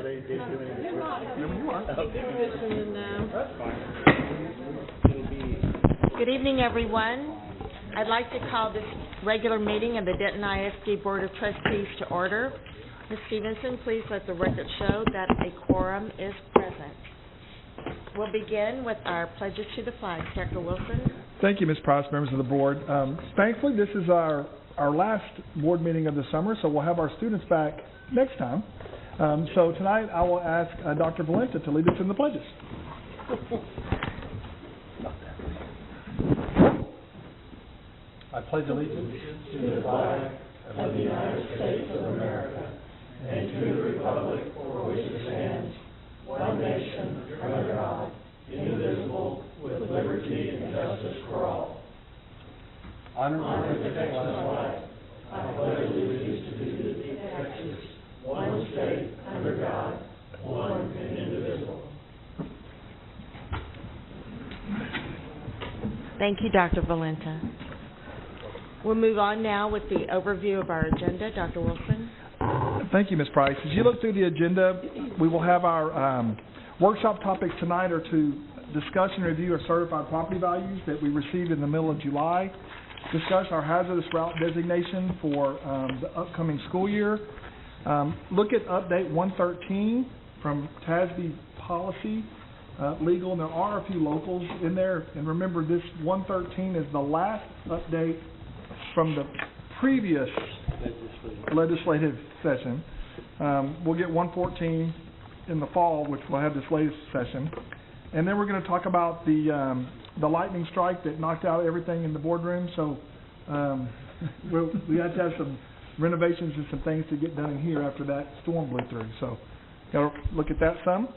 they did do anything. Remember you are. That's fine. It'll be. Good evening, everyone. I'd like to call this regular meeting of the Denton ISD Board of Trustees to order. Ms. Stevenson, please let the record show that a quorum is present. We'll begin with our pledges to the flag. Dr. Wilson. Thank you, Ms. Price, members of the board. Thankfully, this is our last board meeting of the summer, so we'll have our students back next time. So tonight I will ask Dr. Valenta to lead us in the pledges. I pledge allegiance to the flag of the United States of America and to the republic for which it stands, one nation, under God, indivisible, with liberty and justice for all. Honor and protect the flag. I pledge allegiance to Texas, one state, under God, one and indivisible. Thank you, Dr. Valenta. We'll move on now with the overview of our agenda. Dr. Wilson. Thank you, Ms. Price. As you look through the agenda, we will have our workshop topics tonight are to discuss and review our certified property values that we received in the middle of July, discuss our hazardous route designation for the upcoming school year, look at update 113 from TASB policy, legal, and there are a few locals in there. And remember, this 113 is the last update from the previous legislative session. We'll get 114 in the fall, which will have this latest session. And then we're going to talk about the lightning strike that knocked out everything in the boardroom. So we had to have some renovations and some things to get done in here after that storm blew through. So got to look at that some.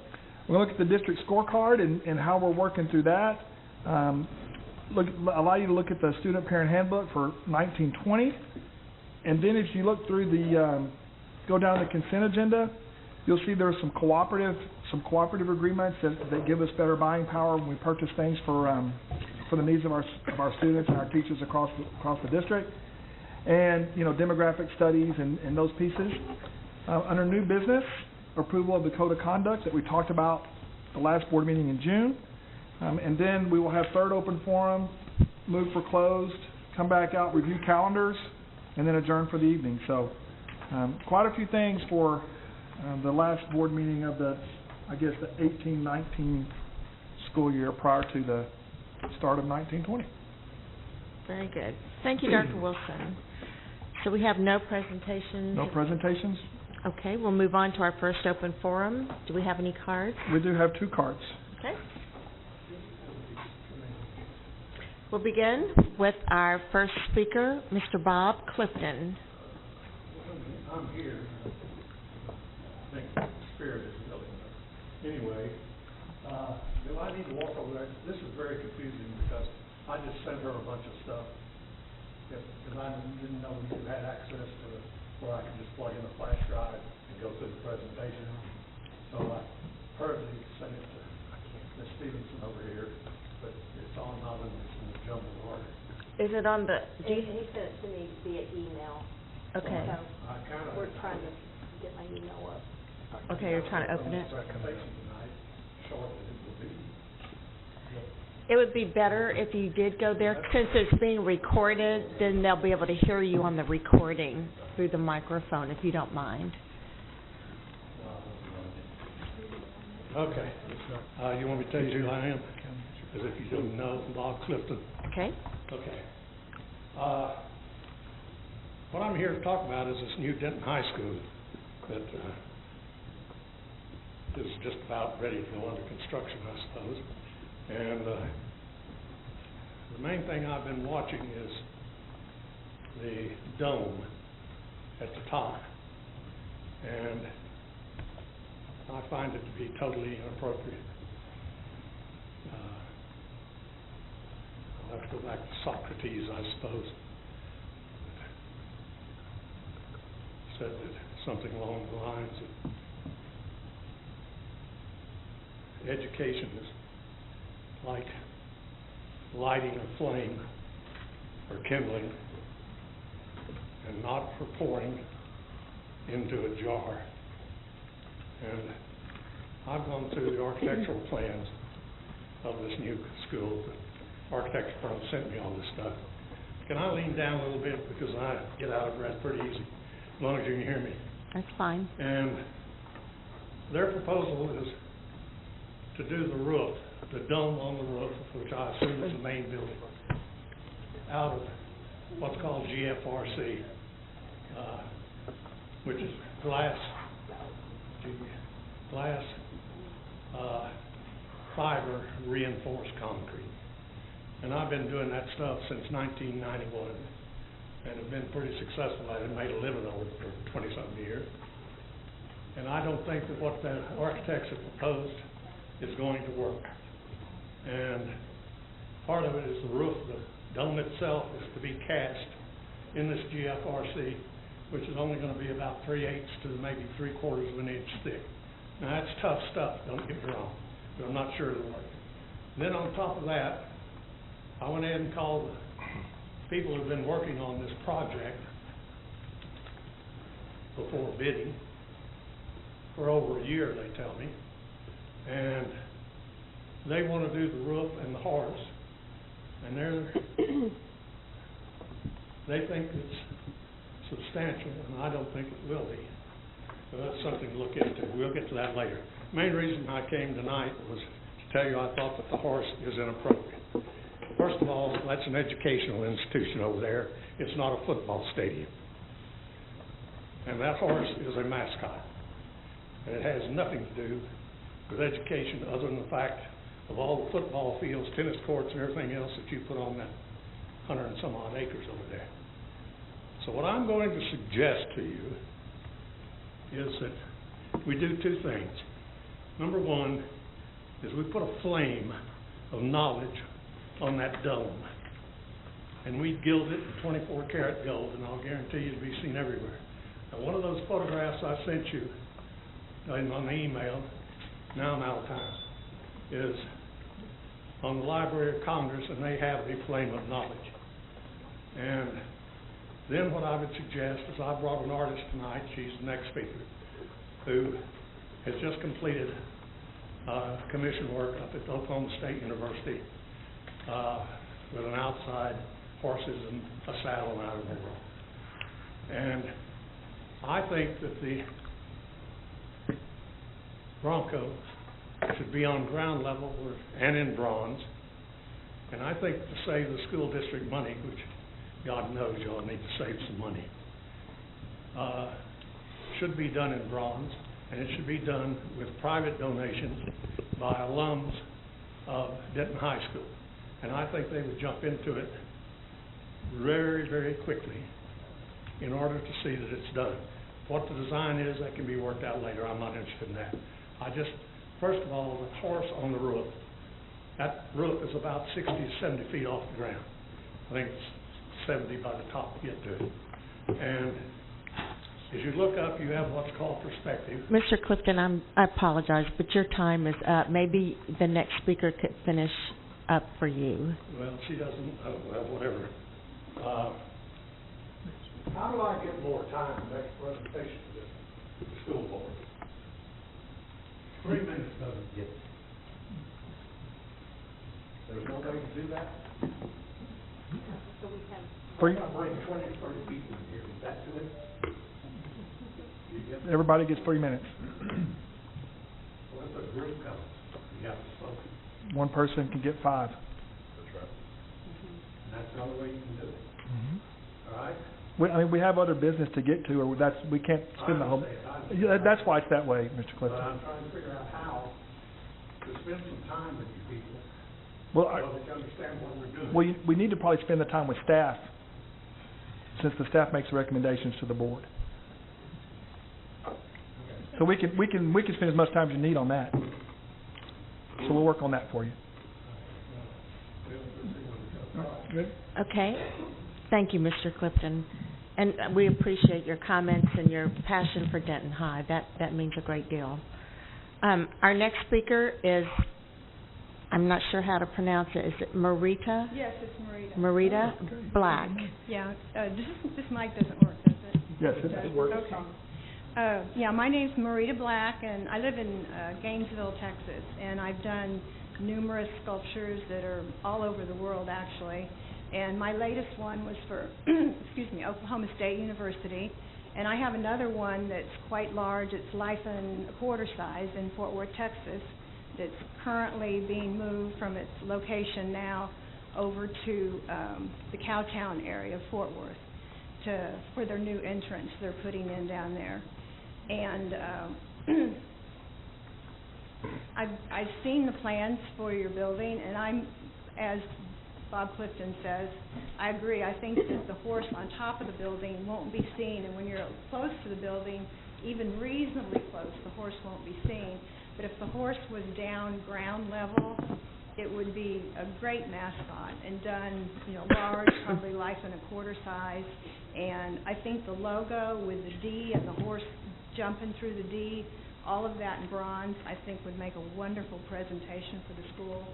We're going to look at the district scorecard and how we're working through that. Allow you to look at the student parent handbook for 1920. And then as you look through the, go down the consent agenda, you'll see there's some cooperative agreements that give us better buying power when we purchase things for the needs of our students and our teachers across the district, and demographic studies and those pieces. Under new business, approval of the code of conduct that we talked about the last board meeting in June, and then we will have third open forum, move for closed, come back out, review calendars, and then adjourn for the evening. So quite a few things for the last board meeting of the 18-19 school year prior to the start of 1920. Very good. Thank you, Dr. Wilson. So we have no presentations? No presentations. Okay, we'll move on to our first open forum. Do we have any cards? We do have 2 cards. Okay. We'll begin with our first speaker, Mr. Bob Clifton. I'm here. I think the spirit is really there. Anyway, do I need to walk over there? This is very confusing because I just sent her a bunch of stuff because I didn't know you had access to where I could just plug in a flash drive and go through the presentation. So I hurriedly sent it to Ms. Stevenson over here, but it's on not in the jumbled order. Is it on the? He sent it to me via email. Okay. So we're trying to get my email up. Okay, you're trying to open it. It would be better if you did go there. Since it's being recorded, then they'll be able to hear you on the recording through the microphone, if you don't mind. Okay. You want me to tell you who I am? As if you don't know, Bob Clifton. Okay. Okay. What I'm here to talk about is this new Denton High School that is just about ready to go under construction, I suppose. And the main thing I've been watching is the dome at the top. And I find it to be totally inappropriate. I'll have to go back to Socrates, I suppose. Said that something along the lines of education is like lighting a flame or kindling and not for pouring into a jar. And I've gone through the architectural plans of this new school. The architecture firm sent me all this stuff. Can I lean down a little bit because I get out of breath pretty easy, as long as you can hear me. That's fine. And their proposal is to do the roof, the dome on the roof, which I assume is the main building, out of what's called GFRC, which is glass fiber reinforced concrete. And I've been doing that stuff since 1991 and have been pretty successful at it, made a living on it for 20-something years. And I don't think that what the architects have proposed is going to work. And part of it is the roof. The dome itself is to be cast in this GFRC, which is only going to be about 3/8 to maybe 3/4 of an inch thick. Now that's tough stuff, don't get me wrong, but I'm not sure it'll work. Then on top of that, I went ahead and called the people who've been working on this project before bidding for over a year, they tell me, and they want to do the roof and the horse, and they think it's substantial, and I don't think it will be. So that's something to look into. We'll get to that later. Main reason I came tonight was to tell you I thought that the horse is inappropriate. First of all, that's an educational institution over there. It's not a football stadium. And that horse is a mascot. And it has nothing to do with education other than the fact of all the football fields, tennis courts, and everything else that you put on that 100 and some odd acres over there. So what I'm going to suggest to you is that we do two things. Number one is we put a flame of knowledge on that dome, and we gild it in 24 karat gold, and I'll guarantee you it'll be seen everywhere. Now, one of those photographs I sent you on the email, now I'm out of time, is on the Library of Congress, and they have the flame of knowledge. And then what I would suggest is I brought an artist tonight, she's the next speaker, who has just completed commission work up at Oklahoma State University with an outside horses and a saddle and out of the world. And I think that the Bronco should be on ground level and in bronze. And I think to save the school district money, which God knows y'all need to save some money, should be done in bronze, and it should be done with private donations by alums of Denton High School. And I think they would jump into it very, very quickly in order to see that it's done. What the design is, that can be worked out later. I'm not interested in that. First of all, the horse on the roof. That roof is about 60 to 70 feet off the ground. I think it's 70 by the top to get to it. And as you look up, you have what's called perspective. Mr. Clifton, I apologize, but your time is up. Maybe the next speaker could finish up for you. Well, she doesn't, well, whatever. How do I get more time to make a presentation to this school board? 3 minutes doesn't get it. There's no way to do that? So we have, Free. I bring 20, 30 people in here, is that good? You get me? Everybody gets 3 minutes. Well, if a group comes, you have to focus. One person can get 5. That's right. And that's the only way you can do it. Mm-hmm. All right? We have other business to get to, or we can't spend the whole. Yeah, that's why it's that way, Mr. But Clifton. I'm trying to figure out how to spend some time with you people Well, so that you understand what we're doing. we need to probably spend the time with staff, since the staff makes the recommendations to the board. So we can spend as much time as you need on that. So we'll work on that for you. Good. Okay. Thank you, Mr. Clifton. And we appreciate your comments and your passion for Denton High. That means a great deal. Our next speaker is, I'm not sure how to pronounce it. Is it Marita? Yes, it's Marita. Marita Black. Yeah, this mic doesn't work, does it? Yes, it works. Okay. Yeah, my name's Marita Black, and I live in Gainesville, Texas, and I've done numerous sculptures that are all over the world, actually. And my latest one was for, Oklahoma State University, and I have another one that's quite large. It's life and a quarter size in Fort Worth, Texas, that's currently being moved from its location now over to the Cowtown area of Fort Worth for their new entrance they're putting in down there. And I've seen the plans for your building, and I'm, as Bob Clifton says, I agree. I think that the horse on top of the building won't be seen, and when you're close to the building, even reasonably close, the horse won't be seen. But if the horse was down ground level, it would be a great mascot and done, large, probably life and a quarter size. And I think the logo with the D and the horse jumping through the D, all of that in bronze, I think would make a wonderful presentation for the school,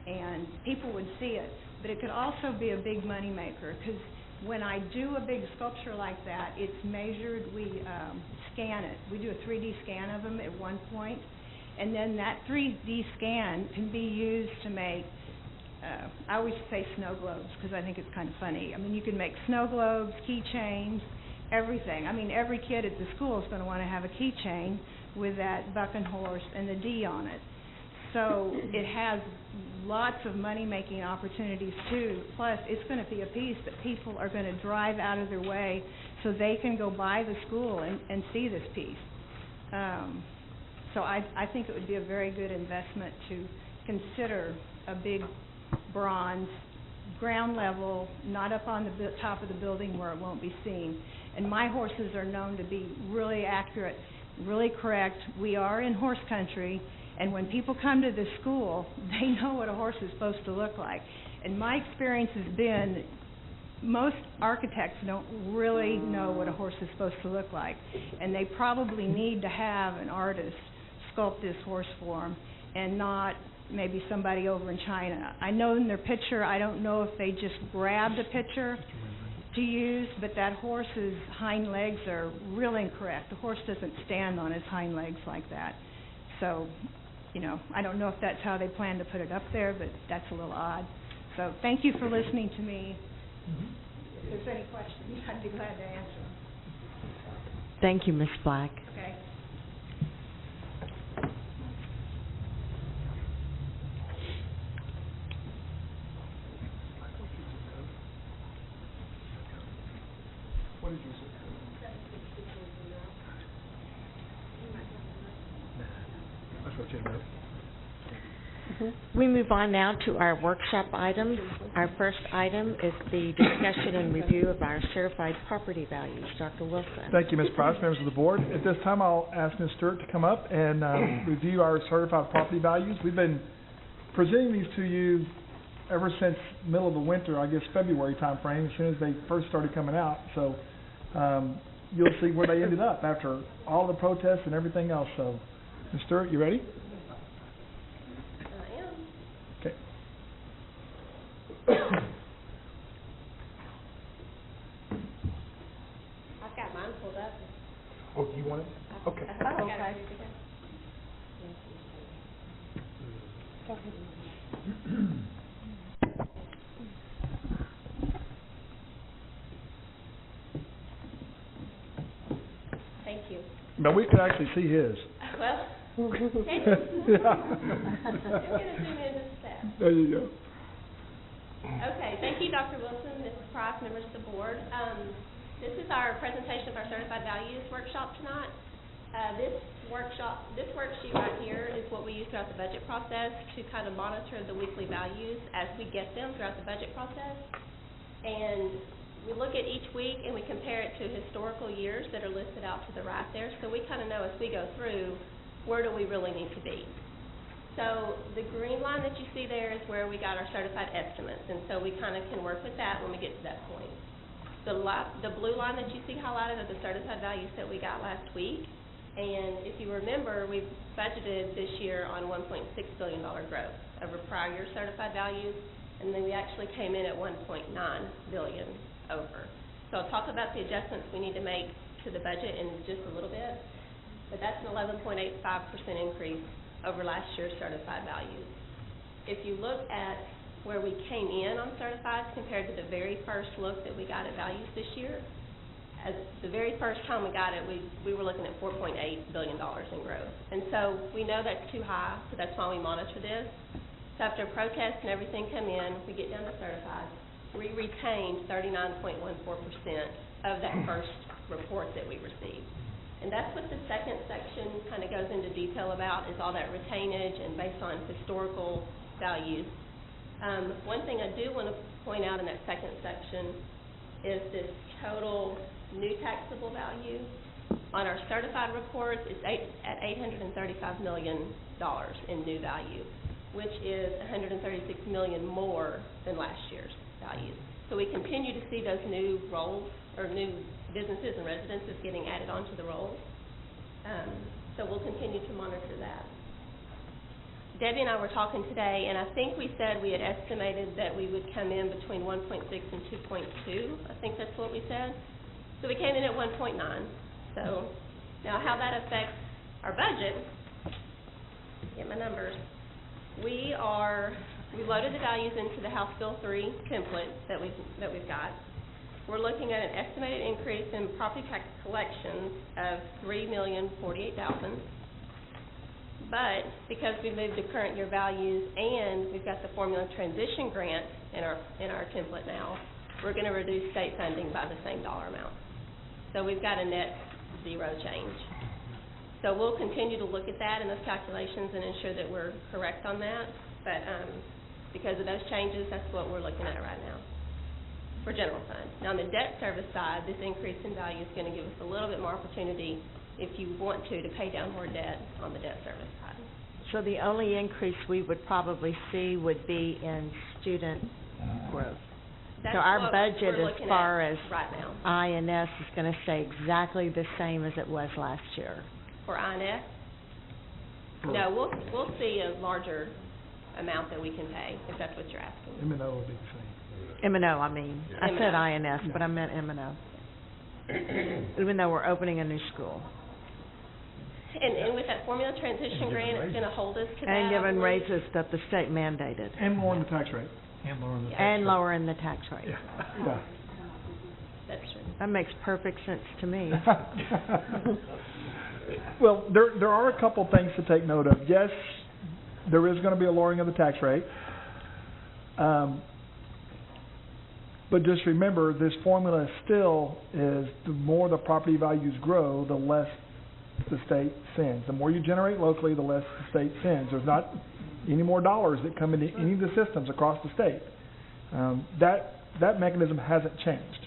and people would see it. But it could also be a big money maker, because when I do a big sculpture like that, it's measured. We scan it. We do a 3D scan of them at one point, and then that 3D scan can be used to make, I always say snow globes, because I think it's kind of funny. I mean, you can make snow globes, keychains, everything. I mean, every kid at the school is going to want to have a keychain with that bucking horse and the D on it. So it has lots of money-making opportunities, too. Plus, it's going to be a piece that people are going to drive out of their way so they can go by the school and see this piece. So I think it would be a very good investment to consider a big bronze, ground level, not up on the top of the building where it won't be seen. And my horses are known to be really accurate, really correct. We are in horse country, and when people come to this school, they know what a horse is supposed to look like. And my experience has been most architects don't really know what a horse is supposed to look like, and they probably need to have an artist sculpt this horse for them, and not maybe somebody over in China. I know in their picture, I don't know if they just grabbed a picture to use, but that horse's hind legs are real incorrect. The horse doesn't stand on his hind legs like that. So, I don't know if that's how they plan to put it up there, but that's a little odd. So thank you for listening to me. If there's any questions, I'd be glad to answer them. Thank you, Ms. Black. Okay. What did you say? That's what you meant. We move on now to our workshop items. Our first item is the discussion and review of our certified property values. Dr. Wilson. Thank you, Ms. Price, members of the board. At this time, I'll ask Ms. Stewart to come up and review our certified property values. We've been presenting these to you ever since middle of the winter, I guess February time frame, as soon as they first started coming out. So you'll see where they ended up after all the protests and everything else. So, Ms. Stewart, you ready? I am. Okay. I've got mine pulled up. Oh, do you want it? Okay. Oh, okay. Thank you. But we could actually see his. Well, can Yeah. you? I'm going to zoom in just a step. There you go. Okay, thank you, Dr. Wilson, Mrs. Price, members of the board. This is our presentation of our Certified Values workshop tonight. This worksheet right here is what we use throughout the budget process to kind of monitor the weekly values as we get them throughout the budget process. And we look at each week and we compare it to historical years that are listed out to the right there, so we kind of know as we go through, where do we really need to be. So the green line that you see there is where we got our certified estimates, and so we kind of can work with that when we get to that point. The blue line that you see highlighted are the certified values that we got last week, and if you remember, we budgeted this year on $1.6 billion growth over prior year certified values, and then we actually came in at $1.9 billion over. So I'll talk about the adjustments we need to make to the budget in just a little bit, but that's an 11.85% increase over last year's certified values. If you look at where we came in on certifieds compared to the very first look that we got at values this year, as the very first time we got it, we were looking at $4.8 billion in growth. And so we know that's too high, so that's why we monitor this. So after protests and everything come in, we get down to certified. We retained 39.14% of that first report that we received. And that's what the second section kind of goes into detail about, is all that retainage and based on historical values. One thing I do want to point out in that second section is this total new taxable value. On our certified reports, it's at $835 million in new value, which is $136 million more than last year's value. So we continue to see those new rolls, or new businesses and residences getting added onto the rolls. So we'll continue to monitor that. Debbie and I were talking today, and I think we said we had estimated that we would come in between 1.6 and 2.2. I think that's what we said. So we came in at 1.9. So now how that affects our budget, get my numbers. We loaded the values into the House Bill 3 template that we've got. We're looking at an estimated increase in property tax collections of $3,048,000. But because we moved to current year values and we've got the formula transition grant in our template now, we're going to reduce state funding by the same dollar amount. So we've got a net zero change. So we'll continue to look at that in those calculations and ensure that we're correct on that. But because of those changes, that's what we're looking at right now for general fund. Now on the debt service side, this increase in value is going to give us a little bit more opportunity, if you want to pay down more debt on the debt service side. So the only increase we would probably see would be in student growth. That's So our what budget we're as looking far at as right now. INS is going to stay exactly the same as it was last year. For INS? No, we'll see a larger amount that we can pay, if that's what you're asking. M&O will be the same. M&O, I mean. I said M&O. INS, but I meant M&O. Even though we're opening a new school. And with that formula transition grant, it's going to hold us to that. And I giving believe. raises that the state mandated. And lowering the tax rate. And lowering the tax rate. Yeah. That's true. That makes perfect sense to me. Well, there are a couple things to take note of. Yes, there is going to be a lowering of the tax rate. But just remember, this formula still is, the more the property values grow, the less the state sends. The more you generate locally, the less the state sends. There's not any more dollars that come into any of the systems across the state. That mechanism hasn't changed,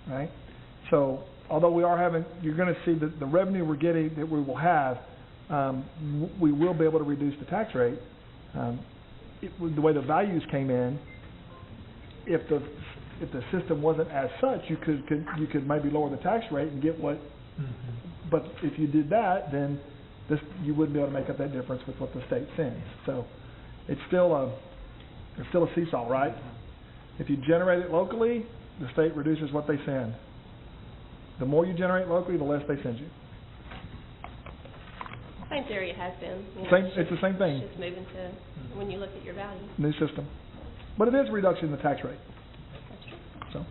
right? So although we are having, you're going to see that the revenue we're getting, that we will have, we will be able to reduce the tax rate. The way the values came in, if the system wasn't as such, you could maybe lower the tax rate and get what. But if you did that, then you wouldn't be able to make up that difference with what the state sends. So it's still a seesaw, right? If you generate it locally, the state reduces what they send. The more you generate locally, the less they send you. Same theory it has been. It's the same thing. It's just moving to, when you look at your values. New system. But it is a reduction in the tax rate. That's true. So.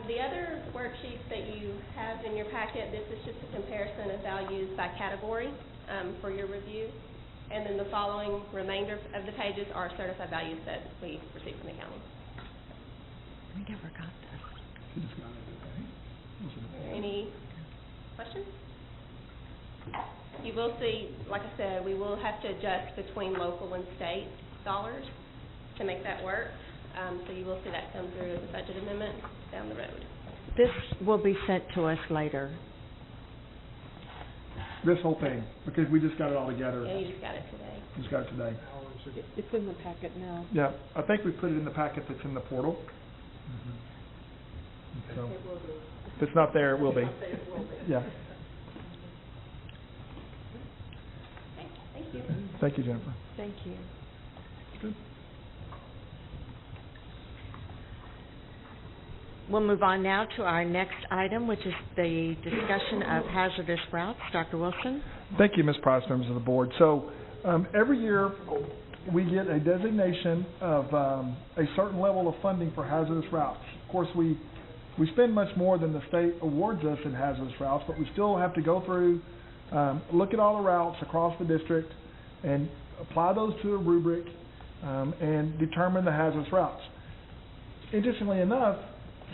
The other worksheet that you have in your packet, this is just a comparison of values by category for your review. And then the following remainder of the pages are certified values that we received from the county. We never got this. Any questions? You will see, like I said, we will have to adjust between local and state dollars to make that work. So you will see that come through as a budget amendment down the road. This will be sent to us later. This whole thing, because we just got it all together. Yeah, you just got it today. Just got it today. It's in the packet now. Yeah, I think we put it in the packet that's in the portal. So, if it's not there, it will be. Yeah. Okay, thank you. Thank you, Jennifer. Thank you. Good. We'll move on now to our next item, which is the discussion of hazardous routes. Dr. Wilson? Thank you, Ms. Price, members of the board. So every year we get a designation of a certain level of funding for hazardous routes. Of course, we spend much more than the state awards us in hazardous routes, but we still have to go through, look at all the routes across the district and apply those to a rubric and determine the hazardous routes. Interestingly enough,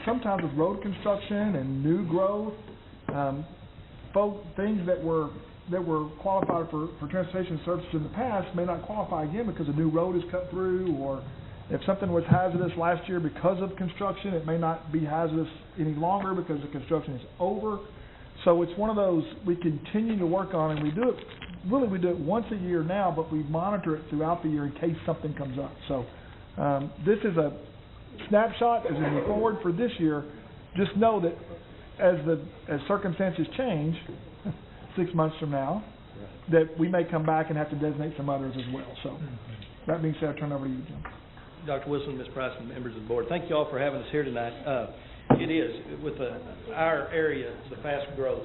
sometimes with road construction and new growth, things that were qualified for transportation services in the past may not qualify again because a new road is cut through, or if something was hazardous last year because of construction, it may not be hazardous any longer because the construction is over. So it's one of those we continue to work on, and we do it once a year now, but we monitor it throughout the year in case something comes up. So this is a snapshot as we move forward for this year. Just know that as circumstances change 6 months from now, that we may come back and have to designate some others as well. So that being said, I'll turn it over to you, Jim. Dr. Wilson, Ms. Price, and members of the board, thank you all for having us here tonight. It is, with our area, the fast growth,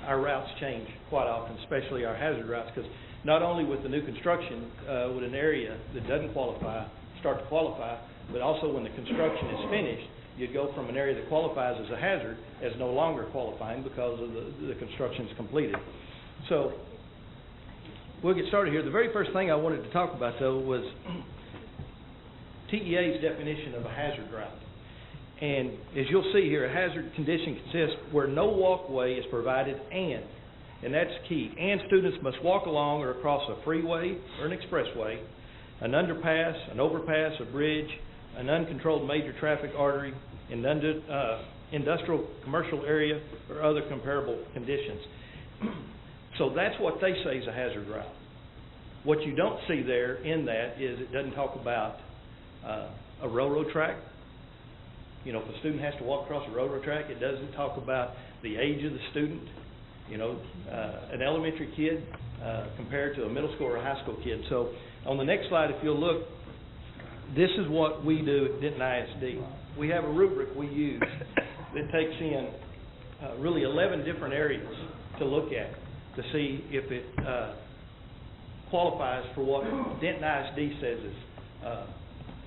our routes change quite often, especially our hazard routes, because not only with the new construction would an area that doesn't qualify start to qualify, but also when the construction is finished, you'd go from an area that qualifies as a hazard as no longer qualifying because of the construction is completed. So we'll get started here. The very first thing I wanted to talk about, though, was TEA's definition of a hazard route. And as you'll see here, a hazard condition consists where no walkway is provided and that's key, and students must walk along or across a freeway or an expressway, an underpass, an overpass, a bridge, an uncontrolled major traffic artery, an industrial commercial area, or other comparable conditions. So that's what they say is a hazard route. What you don't see there in that is it doesn't talk about a railroad track. You know, if a student has to walk across a railroad track, it doesn't talk about the age of the student. You know, an elementary kid compared to a middle school or a high school kid. So on the next slide, if you'll look, this is what we do at Denton ISD. We have a rubric we use that takes in really 11 different areas to look at to see if it qualifies for what Denton ISD says is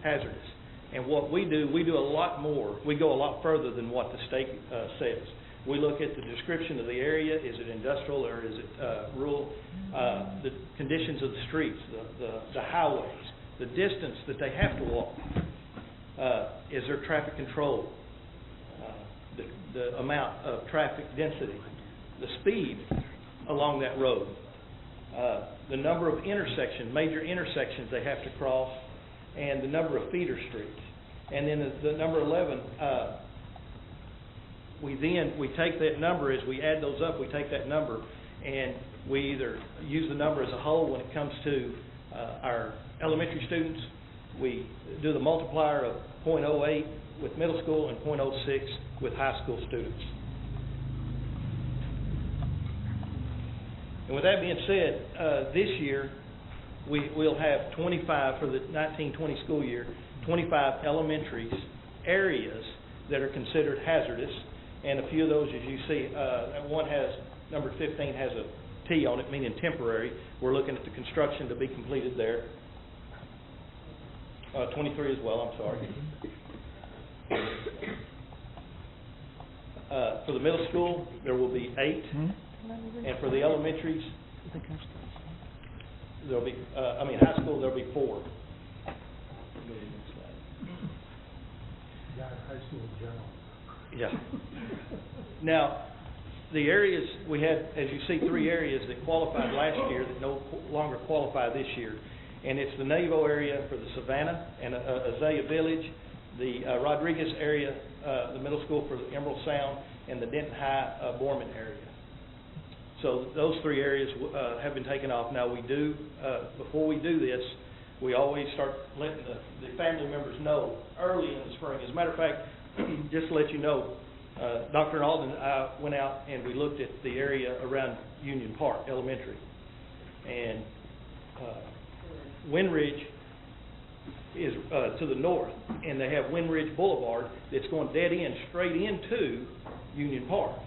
hazardous. And what we do a lot more. We go a lot further than what the state says. We look at the description of the area. Is it industrial or is it rural? The conditions of the streets, the highways, the distance that they have to walk. Is there traffic control? The amount of traffic density, the speed along that road, the number of major intersections they have to cross, and the number of feeder streets. And then the number 11, we take that number, as we add those up, we take that number and we either use the number as a whole when it comes to our elementary students. We do the multiplier of 0.08 with middle school and 0.06 with high school students. And with that being said, this year we'll have 25 for the 1920 school year, 25 elementary areas that are considered hazardous, and a few of those, as you see, one has, number 15 has a T on it, meaning temporary. We're looking at the construction to be completed there. 23 as well, I'm sorry. For the middle school, there will be 8, and for the elementaries, there'll be, high school, there'll be 4. High school in general. Yeah. Now, the areas, we had, as you see, 3 areas that qualified last year that no longer qualify this year. And it's the Naval area for the Savannah and Azalea Village, the Rodriguez area, the middle school for the Emerald Sound, and the Denton High Borman area. So those 3 areas have been taken off. Now we do, before we do this, we always start letting the family members know early in the spring. As a matter of fact, just to let you know, Dr. Alden and I went out and we looked at the area around Union Park Elementary. And Windridge is to the north, and they have Wind Ridge Boulevard that's going dead end straight into Union Park.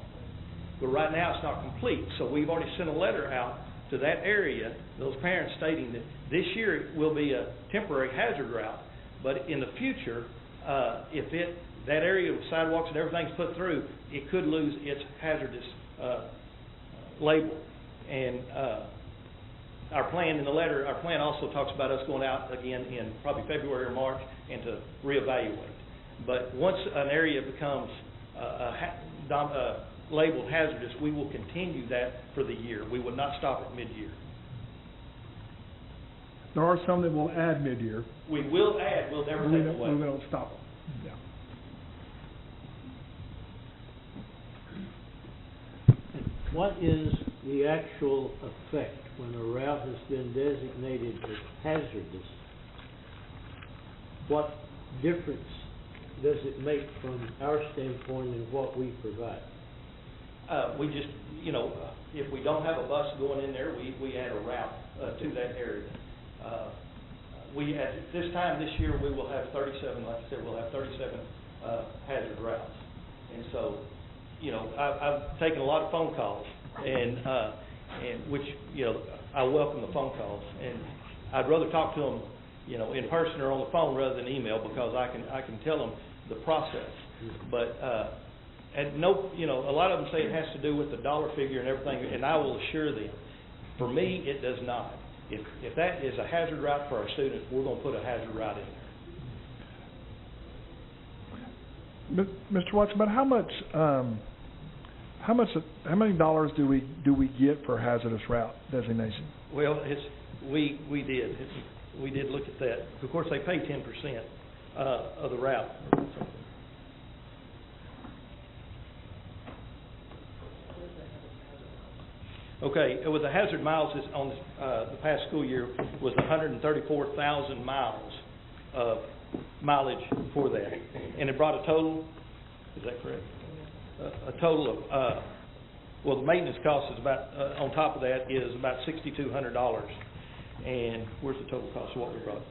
But right now, it's not complete, so we've already sent a letter out to that area, those parents stating that this year it will be a temporary hazard route, but in the future, if that area with sidewalks and everything's put through, it could lose its hazardous label. And our plan in the letter, our plan also talks about us going out again in probably February or March and to reevaluate. But once an area becomes labeled hazardous, we will continue that for the year. We would not stop at mid-year. There are some that will add mid-year. We will add, we'll never take away. We don't stop them. Yeah. What is the actual effect when a route has been designated as hazardous? What difference does it make from our standpoint in what we provide? We just, if we don't have a bus going in there, we add a route to that area. At this time this year, we will have 37, like I said, we'll have 37 hazard routes. And so, I've taken a lot of phone calls, and which, I welcome the phone calls. And I'd rather talk to them, in person or on the phone rather than email, because I can tell them the process. But and a lot of them say it has to do with the dollar figure and everything, and I will assure them, for me, it does not. If that is a hazard route for our students, we're going to put a hazard route in there. Mr. Watson, but how many dollars do we get for hazardous route designation? Well, we did look at that. Of course, they pay 10% of the route. Okay, with the hazard miles on the past school year was 134,000 miles of mileage for that, and it brought a total. Is that correct? A total of well, the maintenance cost is about on top of that is about $6,200, and where's the total cost of what we brought?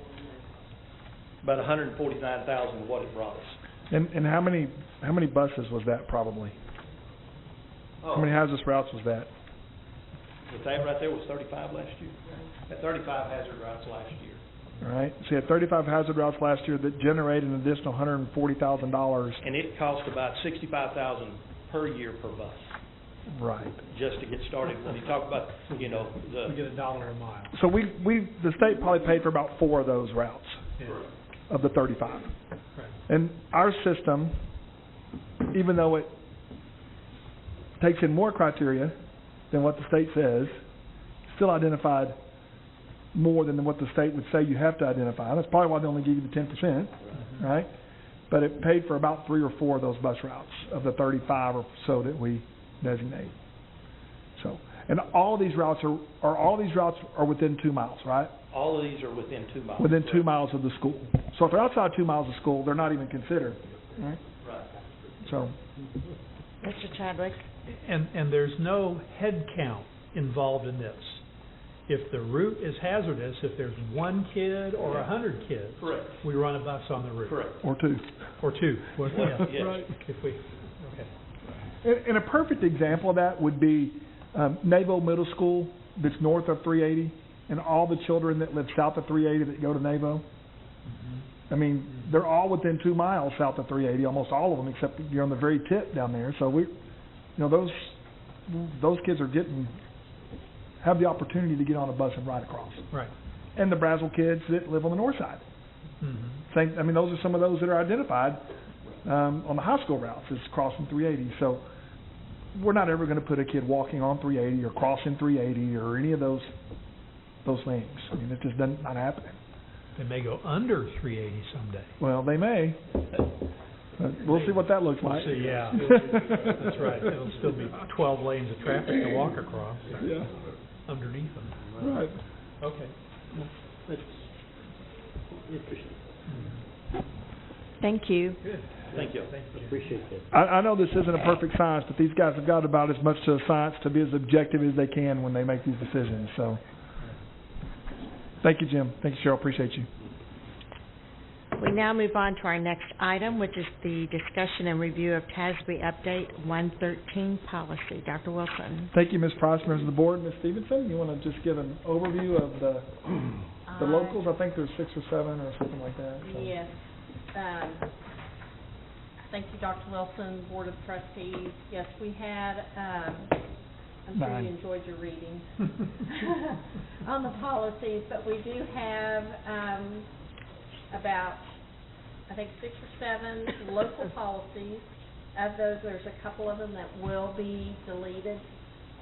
About $149,000 of what it brought us. And how many buses was that probably? Oh. How many hazardous routes was that? That right there was 35 last year. At 35 hazard routes last year. All right. So you had 35 hazard routes last year that generated an additional $140,000. And it cost about $65,000 per year per bus. Right. Just to get started. When you talk about, we get $1 a mile. So the state probably paid for about 4 of those routes of the 35. Right. And our system, even though it takes in more criteria than what the state says, still identified more than what the state would say you have to identify. That's probably why they only give you the 10%, right? But it paid for about 3 or 4 of those bus routes of the 35 or so that we designate. So, and all of these routes are within 2 miles, right? All of these are within 2 miles. Within 2 miles of the school. So if they're outside 2 miles of school, they're not even considered, right? Right. So, Mr. Chadwick? And there's no head count involved in this. If the route is hazardous, if there's 1 kid or 100 kids, correct, we run a bus on the route. Correct. Or 2. Or 2. Well, yeah. Yes. Right. Okay. And a perfect example of that would be Navo Middle School that's north of 380, and all the children that live south of 380 that go to Navo. I mean, they're all within 2 miles south of 380, almost all of them, except you're on the very tip down there. So those kids are have the opportunity to get on a bus and ride across. Right. And the Brazel kids that live on the north side. Mm-hmm. Those are some of those that are identified on the high school routes as crossing 380. So we're not ever going to put a kid walking on 380 or crossing 380 or any of those things. I mean, it just doesn't not happening. They may go under 380 someday. Well, they may. We'll see what that looks like. We'll see, yeah. That's right. It'll still be 12 lanes of traffic to walk across. Yeah. Underneath them. Right. Okay. Well, that's interesting. Thank you. Good. Thank you. Appreciate that. I know this isn't a perfect science, but these guys have got about as much to a science to be as objective as they can when they make these decisions. So, thank you, Jim. Thank you, Cheryl. Appreciate you. We now move on to our next item, which is the discussion and review of TASB Update 113 policy. Dr. Wilson. Thank you, Ms. Price, members of the board. Ms. Stevenson, you want to just give an overview of the locals? I think there's 6 or 7 or something like that. So. Yes. Thank you, Dr. Wilson, Board of Trustees. Yes, we had, I'm sure 9. you enjoyed your reading on the policies, but we do have about, I think, 6 or 7 local policies. Of those, there's a couple of them that will be deleted,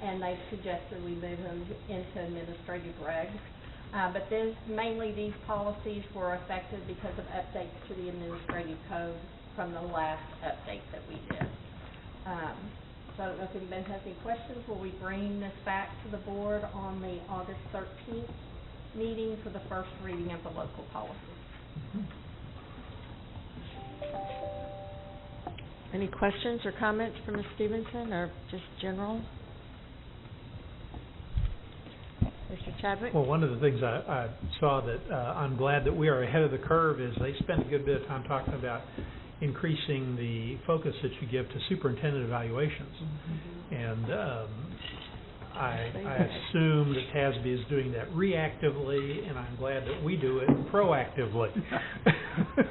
and they've suggested we move them into administrative regs. But then mainly these policies were affected because of updates to the administrative code from the last update that we did. So I don't know if anybody has any questions. Will we bring this back to the board on the August 13th meeting for the first reading of the local policies? Any questions or comments from Ms. Stevenson, or just general? Mr. Chadwick? Well, one of the things I saw that I'm glad that we are ahead of the curve is they spend a good bit of time talking about increasing the focus that you give to superintendent evaluations. And I assume that TASB is doing that reactively, and I'm glad that we do it proactively.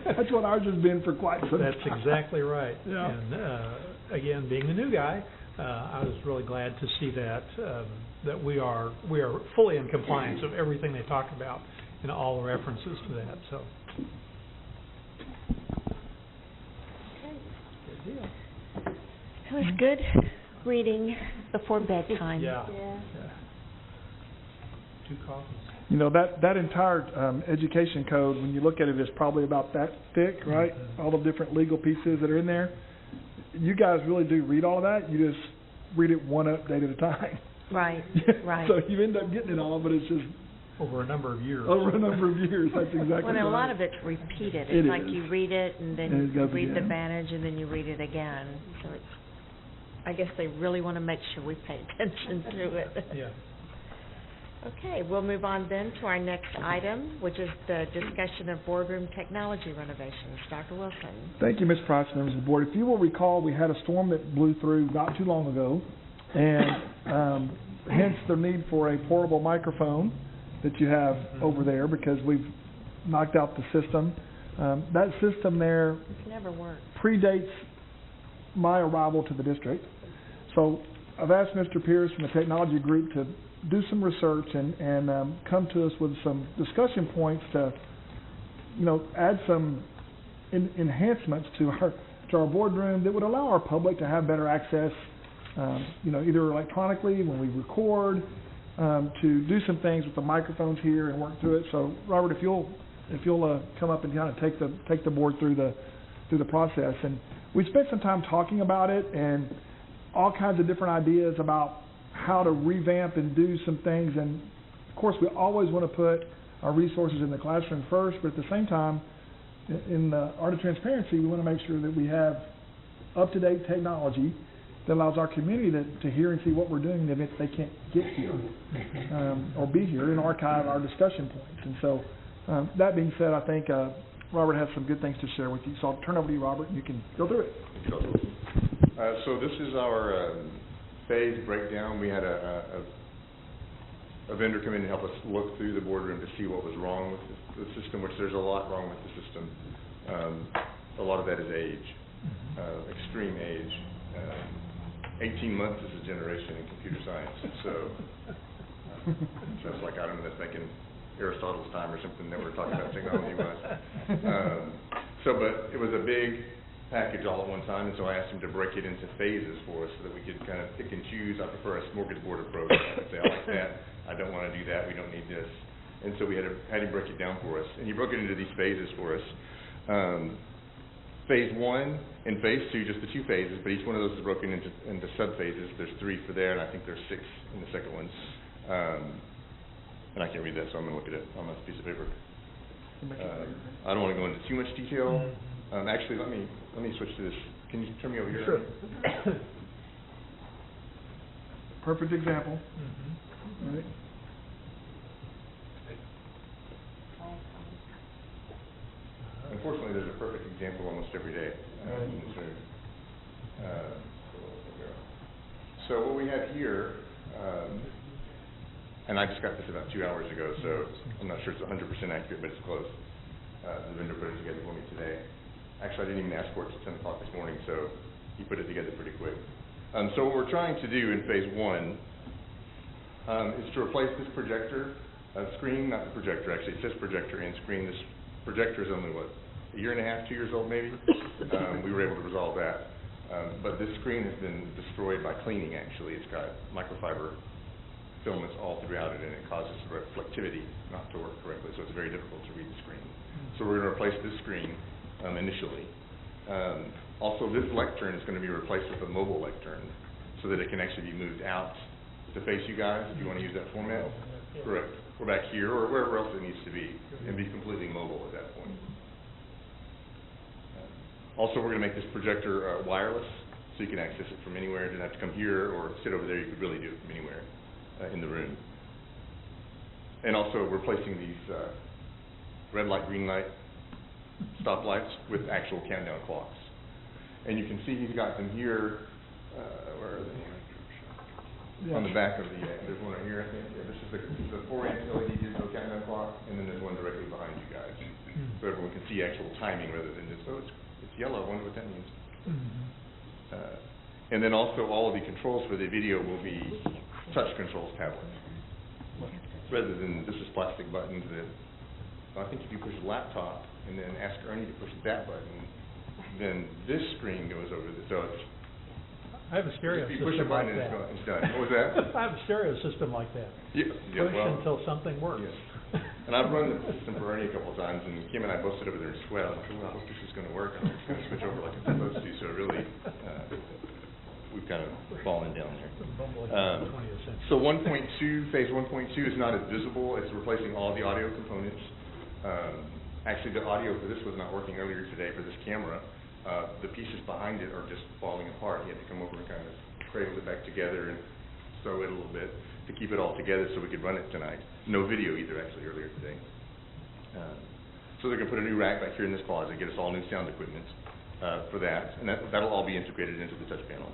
That's what ours has been for quite some time. That's exactly right. Yeah. And again, being the new guy, I was really glad to see that that we are fully in compliance of everything they talk about and all the references to that. So. It was good reading before bedtime. Yeah. 2 coffees. You know, that entire education code, when you look at it, is probably about that thick, right? Mm-hmm. All the different legal pieces that are in there. You guys really do read all of that. You just read it one update at a time. Right, right. So you end up getting it all, but it's just Over a number of years. over a number of years. That's exactly Well, and a right. lot of it's repeated. It It's like is. you read it, and then And it you goes read the again. advantage, and then you read it again. So it's, I guess they really want to make sure we pay attention to it. Yeah. Okay, we'll move on then to our next item, which is the discussion of boardroom technology renovations. Dr. Wilson. Thank you, Ms. Price, members of the board. If you will recall, we had a storm that blew through not too long ago, and hence the need for a portable microphone that you have over there, because we've knocked out the system. That system there It's never worked. predates my arrival to the district. So I've asked Mr. Pierce from the technology group to do some research and come to us with some discussion points to, you know, add some enhancements to our boardroom that would allow our public to have better access, you know, either electronically when we record, to do some things with the microphones here and work through it. So Robert, if you'll come up and kind of take the board through the process. And we spent some time talking about it and all kinds of different ideas about how to revamp and do some things. And of course, we always want to put our resources in the classroom first, but at the same time, in the art of transparency, we want to make sure that we have up-to-date technology that allows our community to hear and see what we're doing, even if they can't get here or be here and archive our discussion points. And so, that being said, I think Robert has some good things to share with you. So I'll turn over to you, Robert, and you can go through it. So this is our phase breakdown. We had a vendor come in and help us look through the boardroom to see what was wrong with the system, which there's a lot wrong with the system. A lot of that is age, extreme age. 18 months is a generation in computer science, so it's like, I don't know, that's back in Aristotle's time or something that we're talking about technology was. But it was a big package all at one time, and so I asked him to break it into phases for us so that we could kind of pick and choose. I prefer a smorgasbord approach. I would say, I like that, I don't want to do that, we don't need this. And so we had him break it down for us, and he broke it into these phases for us. Phase 1 and Phase 2, just the 2 phases, but each one of those is broken into sub-phases. There's 3 for there, and I think there's 6 in the second one. And I can't read that, so I'm going to look at it on this piece of paper. I don't want to go into too much detail. Actually, let me switch to this. Can you turn me over here? Sure. Perfect example. All right. unfortunately, there's a perfect example almost every day. In this room. So what we have here, and I just got this about 2 hours ago, so I'm not sure it's 100% accurate, but it's close. The vendor put it together for me today. Actually, I didn't even ask for it till 10 o'clock this morning, so he put it together pretty quick. So what we're trying to do in phase one is to replace this projector screen, not the projector, actually, it says projector and screen. This projector is only, what, a year and a half, 2 years old maybe? We were able to resolve that. But this screen has been destroyed by cleaning, actually. It's got microfiber filaments all throughout it, and it causes the reflectivity not to work correctly, so it's very difficult to read the screen. So we're going to replace this screen initially. Also, this lectern is going to be replaced with a mobile lectern so that it can actually be moved out to face you guys if you want to use that format. Correct. Or back here or wherever else it needs to be and be completely mobile at that point. Also, we're going to make this projector wireless so you can access it from anywhere. You don't have to come here or sit over there. You could really do it from anywhere in the room. And also replacing these red light, green light stoplights with actual countdown clocks. And you can see he's got them here, where are they? Yeah. On the back of the, there's one right here, I think. Yeah, this is the 4-inch LED digital countdown clock, and then there's one directly behind you guys. So everyone can see actual timing rather than just, oh, it's yellow, I wonder what that means. And then also all of the controls for the video will be touch controls tablet. Rather than, this is plastic buttons that, I think if you push the laptop and then ask Ernie to push that button, then this screen goes over the, so it's, I have a stereo if you push a system like button, that. it's done. What was that? I have a stereo system like that. Yeah, Push well, until something works. Yeah. And I've run the system for Ernie a couple of times, and Kim and I both sit over there and sweat. I'm like, well, I hope this is going to work. I'm just going to switch over like it's supposed to. So really, we've kind of fallen down there. So 1.2, phase 1.2 is not as visible. It's replacing all the audio components. Actually, the audio for this was not working earlier today for this camera. The pieces behind it are just falling apart. He had to come over and kind of cradle it back together and sew it a little bit to keep it all together so we could run it tonight. No video either, actually, earlier today. So they're going to put a new rack back here in this closet, get us all new sound equipment for that, and that'll all be integrated into the touch panel.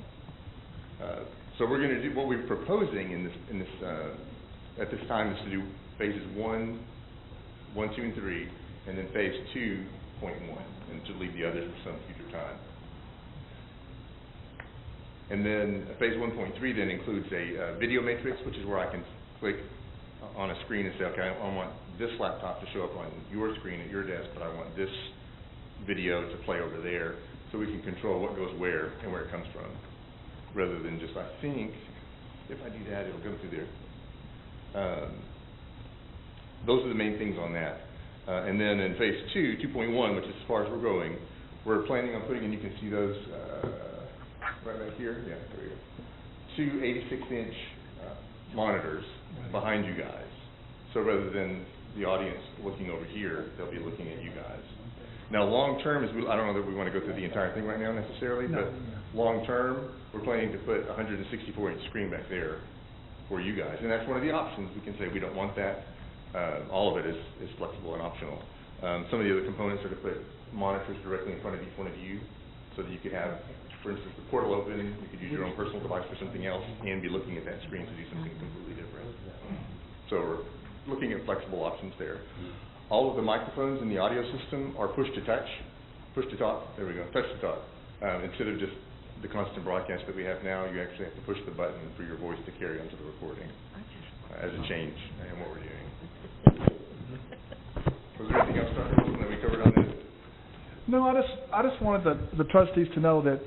So we're going to do, what we're proposing in this at this time is to do phases 1, 2, and 3, and then phase 2.1, and to leave the others for some future time. And then phase 1.3 then includes a video matrix, which is where I can click on a screen and say, okay, I want this laptop to show up on your screen at your desk, but I want this video to play over there, so we can control what goes where and where it comes from, rather than just, I think, if I do that, it'll go through there. Those are the main things on that. And then in phase 2.1, which is as far as we're going, we're planning on putting, and you can see those right back here. Yeah, there we go. 2 86-inch monitors behind you guys. So rather than the audience looking over here, they'll be looking at you guys. Now, long term, I don't know that we want to go through the entire thing right now necessarily, but long term, we're planning to put a 164-inch screen back there for you guys. And that's one of the options. We can say we don't want that. All of it is flexible and optional. Some of the other components are to put monitors directly in front of each one of you so that you could have, for instance, the portal open, you could use your own personal device for something else and be looking at that screen to do something completely different. So we're looking at flexible options there. All of the microphones in the audio system are push to talk, there we go, touch to talk. Instead of just the constant broadcast that we have now, you actually have to push the button for your voice to carry onto the recording as a change in what we're doing. Was there anything else, Dr. Wilson, that we covered on this? No, I just wanted the trustees to know that,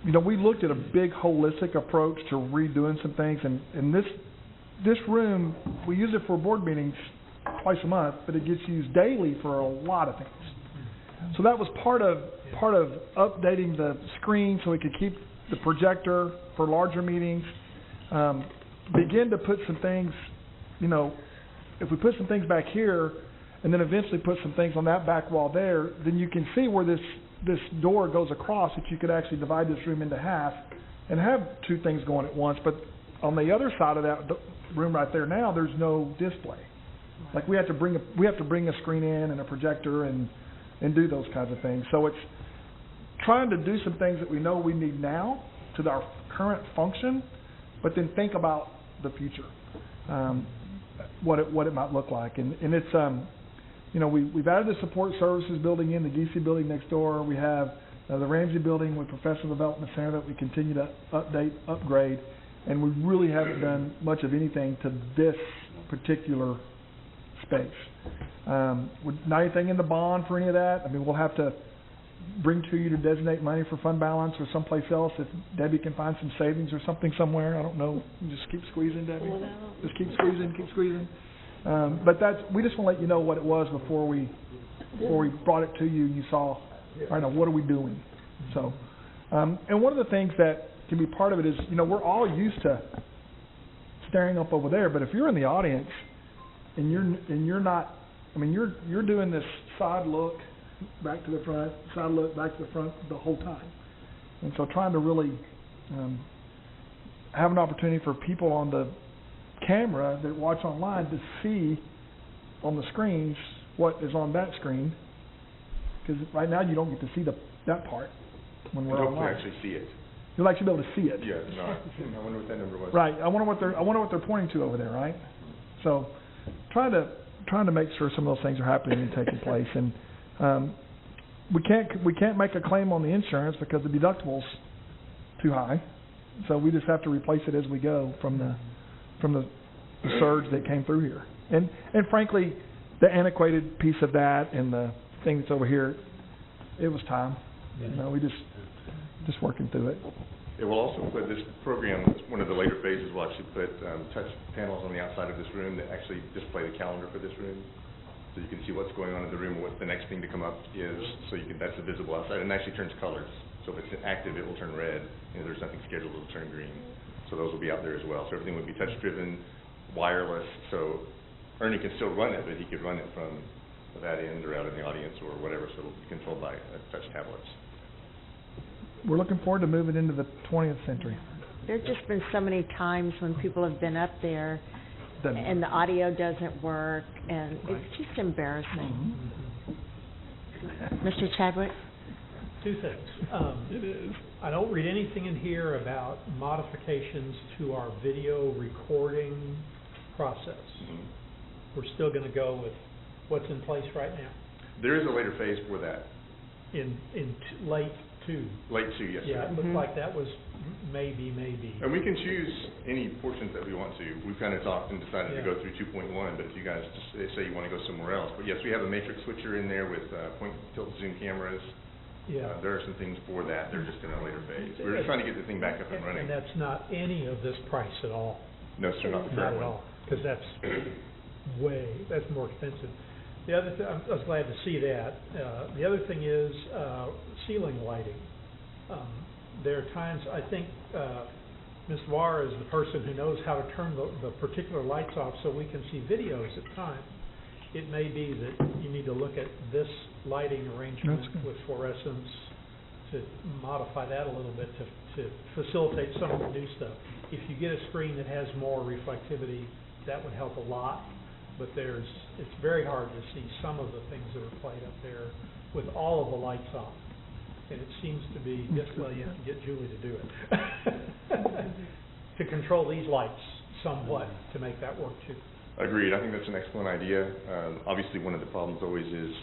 you know, we looked at a big holistic approach to redoing some things, and this room, we use it for board meetings twice a month, but it gets used daily for a lot of things. So that was part of updating the screen so we could keep the projector for larger meetings. Begin to put some things, you know, if we put some things back here and then eventually put some things on that back wall there, then you can see where this door goes across, that you could actually divide this room into half and have two things going at once. But on the other side of that room right there now, there's no display. Like we have to bring a screen in and a projector, and and do those kinds of things. So it's trying to do some things that we know we need now to our current function, but then think about the future, what it might look like. And it's, we've added the support services building in, the DC building next door. We have the Ramsey building with Professional Development Center that we continue to upgrade, and we really haven't done much of anything to this particular space. Not anything in the bond for any of that. I mean, we'll have to bring to you to designate money for fund balance or someplace else if Debbie can find some savings or something somewhere. I don't know. You just keep squeezing, Debbie. Just keep squeezing. But we just want to let you know what it was before we brought it to you. You saw, I know, what are we doing? So, and one of the things that can be part of it is, we're all used to staring up over there, but if you're in the audience and you're not, you're doing this side look back to the front, side look back to the front the whole time. And so trying to really have an opportunity for people on the camera that watch online to see on the screens what is on that screen, because right now you don't get to see that part when we're online. Hopefully actually see it. You'll actually be able to see it. Yeah, no, I wonder what that number was. Right. I wonder what they're pointing to over there, right? So trying to make sure some of those things are happening and taking place. And we can't make a claim on the insurance because the deductible's too high. So we just have to replace it as we go from the surge that came through here. And frankly, the antiquated piece of that and the thing that's over here, it was time. We just working through it. It will also put this program, one of the later phases will actually put touch panels on the outside of this room that actually display the calendar for this room. So you can see what's going on in the room, what the next thing to come up is, so that's visible outside, and it actually turns colors. So if it's active, it will turn red, and if there's nothing scheduled, it will turn green. So those will be out there as well. So everything would be touch-driven, wireless, so Ernie can still run it, but he could run it from that end or out in the audience or whatever, so it'll be controlled by touch tablets. We're looking forward to moving into the 20th century. There's just been so many times when people have been up there and the audio doesn't work, and it's just embarrassing. Mr. Chadwick? Two things. It is. I don't read anything in here about modifications to our video recording process. We're still going to go with what's in place right now. There is a later phase for that. In late 2. Late 2, yes, Yeah, sir. it looked like that was maybe. And we can choose any portions that we want to. We've kind of talked and decided to go through 2.1, but if you guys just say you want to go somewhere else. But yes, we have a matrix switcher in there with point, tilt, zoom cameras. Yeah. There are some things for that. They're just in a later phase. We're just trying to get the thing back up and running. And that's not any of this price at all. No, sir, not the Not current at one. all, because that's more expensive. The other thing, I was glad to see that. The other thing is ceiling lighting. There are times, I think Ms. Warr is the person who knows how to turn the particular lights off so we can see videos at times. It may be that you need to look at this lighting arrangement with fluorescence to modify that a little bit to facilitate some of the new stuff. If you get a screen that has more reflectivity, that would help a lot. But it's very hard to see some of the things that are played up there with all of the lights off. And it seems to be, you have to get Julie to do it. To control these lights somewhat to make that work too. Agreed. I think that's an excellent idea. Obviously, one of the problems always is,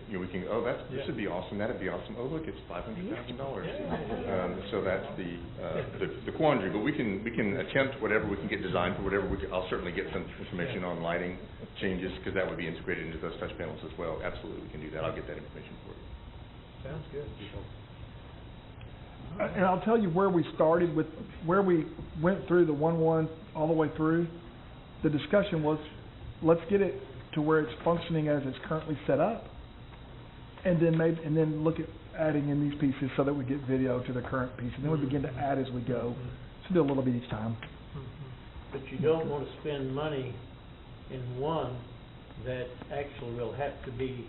we can, this would be awesome, that'd be awesome. Oh, look, it's $500,000. So that's the quandary. But we can attempt whatever we can get designed for whatever I'll certainly get some information on lighting changes, because that would be integrated into those touch panels as well. Absolutely, we can do that. I'll get that information for you. Sounds good. And I'll tell you where we started with, where we went through the 1.1 all the way through. The discussion was, let's get it to where it's functioning as it's currently set up, and then look at adding in these pieces so that we get video to the current piece, and then we begin to add as we go. So do a little bit each time. But you don't want to spend money in one that actually will have to be,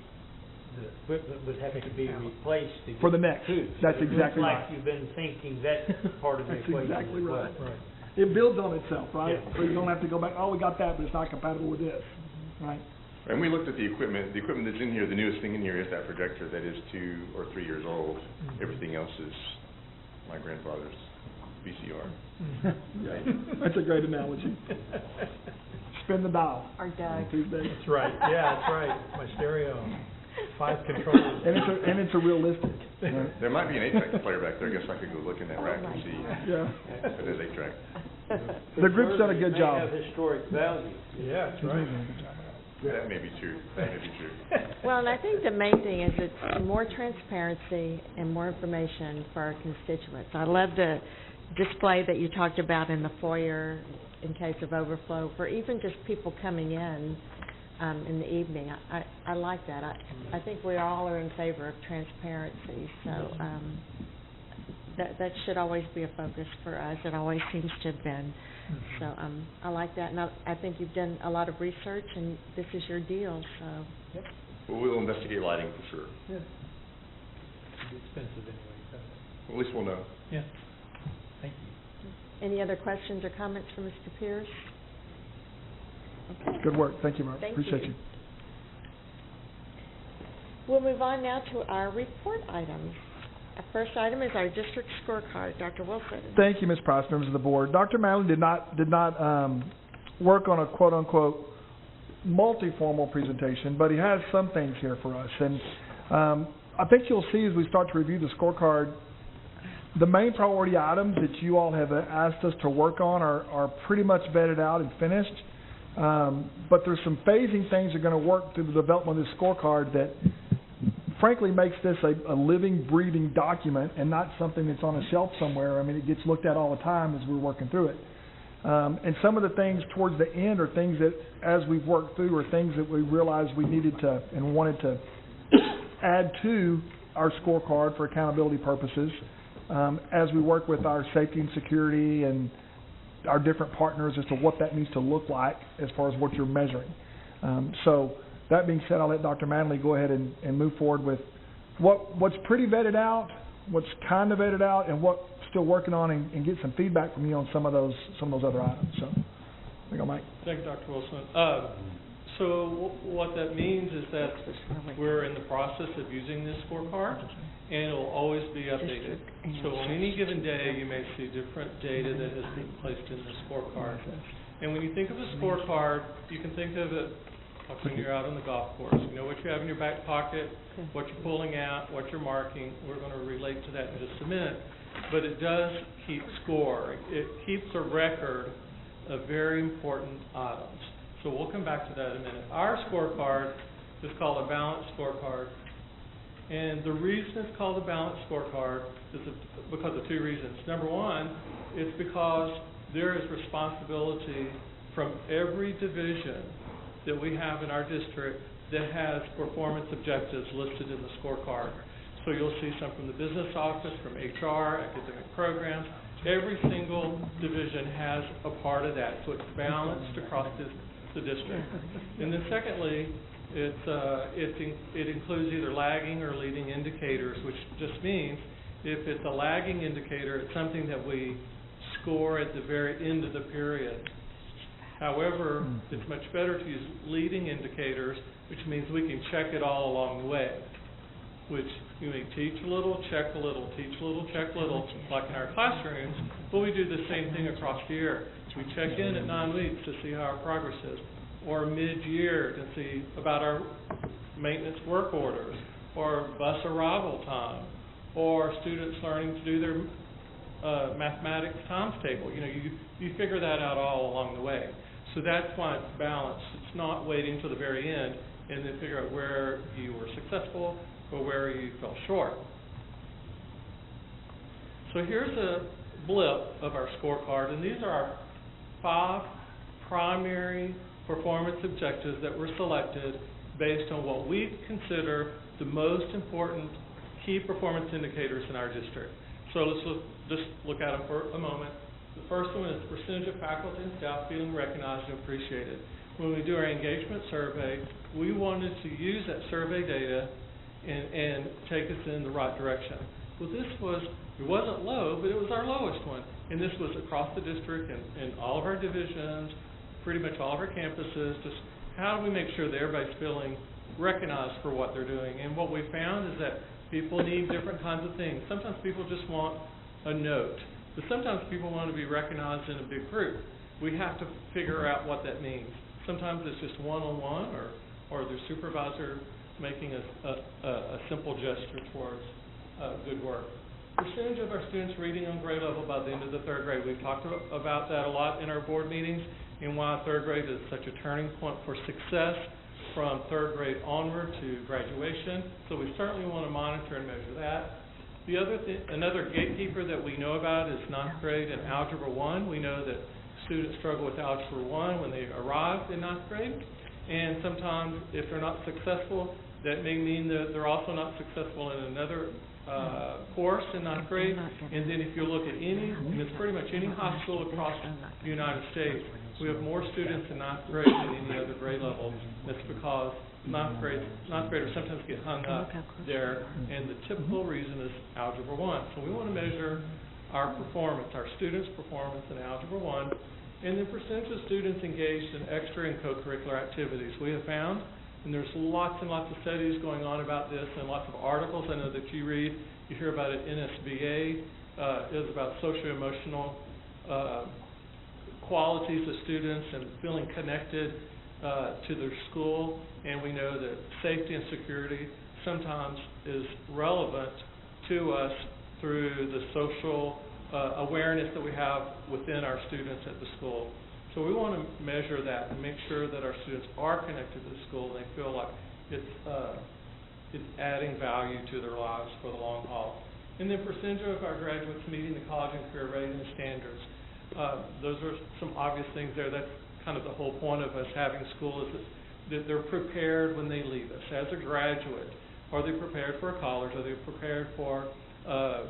the equipment would have to be replaced to get For the next. two. That's So exactly it looks right. like you've been thinking that part of the That's equation. exactly as well. right. It builds on itself, right? Yeah. So you don't have to go back, we got that, but it's not compatible with this, right? And we looked at the equipment that's in here, the newest thing in here is that projector that is 2 or 3 years old. Everything else is my grandfather's VCR. Yeah, that's a great analogy. Spin the dial. Or Doug. That's right, yeah, that's right, my stereo, 5 controllers. And it's a realistic. There might be an 8-track player back there. I guess I could go look in that rack and see. Yeah. If it is 8-track. The group's done a good job. May have historic value. Yeah, that's right. That may be true. That may be true. Well, and I think the main thing is it's more transparency and more information for our constituents. I love the display that you talked about in the foyer in case of overflow, for even just people coming in the evening. I like that. I think we all are in favor of transparency, so that should always be a focus for us. It always seems to have been. So I like that, and I think you've done a lot of research, and this is your deal, so. Yep. Well, we'll investigate lighting for sure. Yeah. It'd be expensive anyway, so. Well, at least we'll know. Yeah. Thank you. Any other questions or comments from Mr. Pierce? Okay. Good work. Thank you, Mark. Thank Appreciate you. We'll move on now to our report items. Our first item is our district scorecard. Dr. Wilson. Thank you, Ms. Price, members of the board. Dr. Manley did not work on a quote-unquote multi-formal presentation, but he has some things here for us. And I think you'll see as we start to review the scorecard, the main priority items that you all have asked us to work on are pretty much vetted out and finished. But there's some phasing things that are going to work through the development of this scorecard that frankly makes this a living, breathing document and not something that's on a shelf somewhere. I mean, it gets looked at all the time as we're working through it. And some of the things towards the end are things that, as we've worked through, are things that we realized we needed to and wanted to add to our scorecard for accountability purposes as we work with our safety and security and our different partners as to what that needs to look like as far as what you're measuring. So that being said, I'll let Dr. Manley go ahead and move forward with what's pretty vetted out, what's kind of vetted out, and what still working on, and get some feedback from you on some of those other items. So, there you go, Mike. Thank you, Dr. Wilson. So what that means is that we're in the process of using this scorecard, and it will always be updated. So on any given day, you may see different data that has been placed in the scorecard. And when you think of a scorecard, you can think of it like when you're out on the golf course. You know what you have in your back pocket, what you're pulling out, what you're marking. We're going to relate to that in just a minute. But it does keep score. It keeps a record of very important items. So we'll come back to that in a minute. Our scorecard is called a balanced scorecard. And the reason it's called a balanced scorecard is because of 2 reasons. Number one, it's because there is responsibility from every division that we have in our district that has performance objectives listed in the scorecard. So you'll see some from the business office, from HR, academic programs. Every single division has a part of that, so it's balanced across the district. And then secondly, it includes either lagging or leading indicators, which just means if it's a lagging indicator, it's something that we score at the very end of the period. However, it's much better to use leading indicators, which means we can check it all along the way, which you may teach a little, check a little, teach a little, check a little, like in our classrooms, but we do the same thing across the year. We check in at 9 weeks to see how our progress is, or mid-year to see about our maintenance work orders, or bus arrival time, or students learning to do their mathematics times table. You know, you figure that out all along the way. So that's why it's balanced. It's not waiting till the very end and then figure out where you were successful or where you fell short. So here's a blip of our scorecard, and these are our 5 primary performance objectives that were selected based on what we consider the most important key performance indicators in our district. So let's just look at them for a moment. The first one is the percentage of faculty and staff feeling recognized and appreciated. When we do our engagement survey, we wanted to use that survey data and take us in the right direction. Well, it wasn't low, but it was our lowest one. And this was across the district and all of our divisions, pretty much all of our campuses, just how do we make sure that everybody's feeling recognized for what they're doing? And what we found is that people need different kinds of things. Sometimes people just want a note, but sometimes people want to be recognized in a big group. We have to figure out what that means. Sometimes it's just one-on-one, or their supervisor making a simple gesture towards good work. Percentage of our students reading on grade level by the end of the third grade. We've talked about that a lot in our board meetings, and why third grade is such a turning point for success from third grade onward to graduation. So we certainly want to monitor and measure that. Another gatekeeper that we know about is ninth grade and Algebra 1. We know that students struggle with Algebra 1 when they arrive in ninth grade, and sometimes if they're not successful, that may mean that they're also not successful in another course in ninth grade. And then if you look at and it's pretty much any high school across the United States, we have more students in ninth grade than any other grade level. That's because ninth graders sometimes get hung up there, and the typical reason is Algebra 1. So we want to measure our performance, our students' performance in Algebra 1, and the percentage of students engaged in extra and co-curricular activities. We have found, and there's lots and lots of studies going on about this, and lots of articles I know that you read. You hear about it. NSBA is about socio-emotional qualities of students and feeling connected to their school. And we know that safety and security sometimes is relevant to us through the social awareness that we have within our students at the school. So we want to measure that and make sure that our students are connected to the school and they feel like it's adding value to their lives for the long haul. And then percentage of our graduates meeting the college and career readiness standards. Those are some obvious things there. That's kind of the whole point of us having school, is that they're prepared when they leave us. As a graduate, are they prepared for a college? Are they prepared for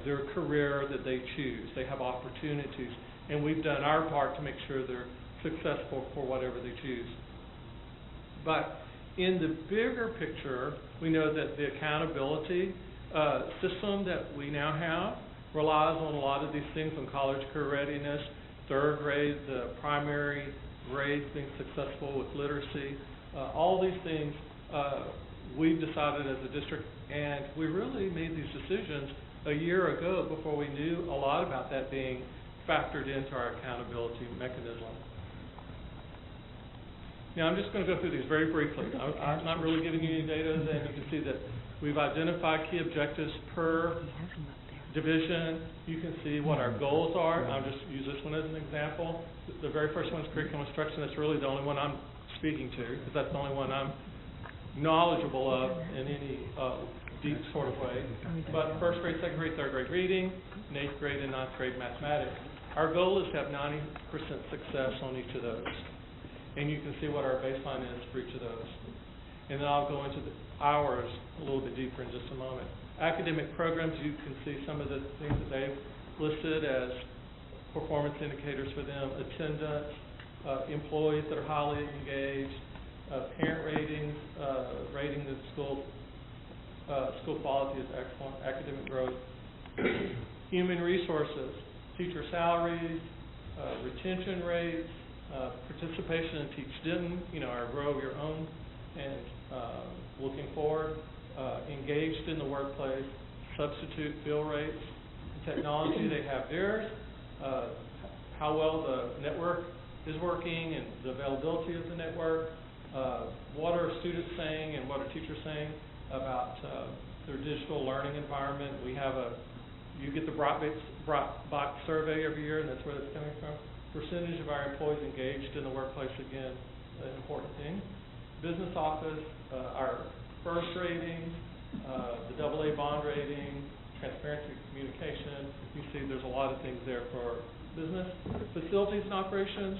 their career that they choose? They have opportunities, and we've done our part to make sure they're successful for whatever they choose. But in the bigger picture, we know that the accountability system that we now have relies on a lot of these things, on college career readiness, third grade, the primary grades being successful with literacy. All these things we've decided as a district, and we really made these decisions a year ago before we knew a lot about that being factored into our accountability mechanism. Now, I'm just going to go through these very briefly. I'm not really giving you any data, and you can see that we've identified key objectives per division. You can see what our goals are. I'll just use this one as an example. The very first one is curriculum instruction. That's really the only one I'm speaking to, because that's the only one I'm knowledgeable of in any deep sort of way. But first grade, second grade, third grade reading, and eighth grade and ninth grade mathematics. Our goal is to have 90% success on each of those. And you can see what our baseline is for each of those. And then I'll go into ours a little bit deeper in just a moment. Academic programs, you can see some of the things that they've listed as performance indicators for them: attendance, employees that are highly engaged, parent ratings, rating that school quality is excellent, academic growth, human resources, teacher salaries, retention rates, participation in Teach Denton, our Grow Your Own, and looking forward, engaged in the workplace, substitute fill rates, technology, they have theirs, how well the network is working and the availability of the network, what are students saying and what are teachers saying about their digital learning environment. We have you get the Brightbox survey every year, and that's where that's coming from. Percentage of our employees engaged in the workplace, again, an important thing. Business office, our first ratings, the AA bond rating, transparency, communication. You see there's a lot of things there for business. Facilities and operations,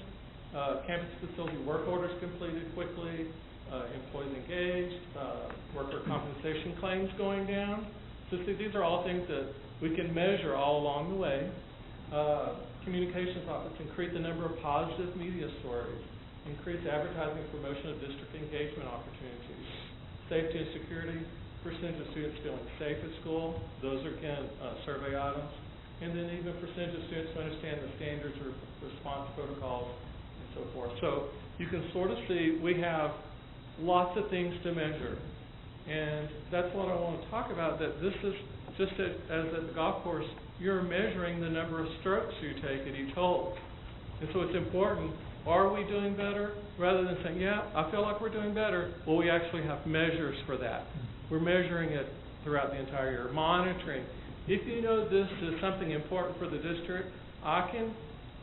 campus facility work orders completed quickly, employees engaged, worker compensation claims going down. So see, these are all things that we can measure all along the way. Communications office, increase the number of positive media stories, increase advertising and promotion of district engagement opportunities. Safety and security, percentage of students feeling safe at school, those are again survey items. And then even percentage of students who understand the standards or response protocols and so forth. So you can sort of see we have lots of things to measure. And that's what I want to talk about, that this is just as at the golf course, you're measuring the number of strokes you take at each hole. And so it's important, are we doing better? Rather than saying, yeah, I feel like we're doing better, well, we actually have measures for that. We're measuring it throughout the entire year, monitoring. If you know this is something important for the district, I can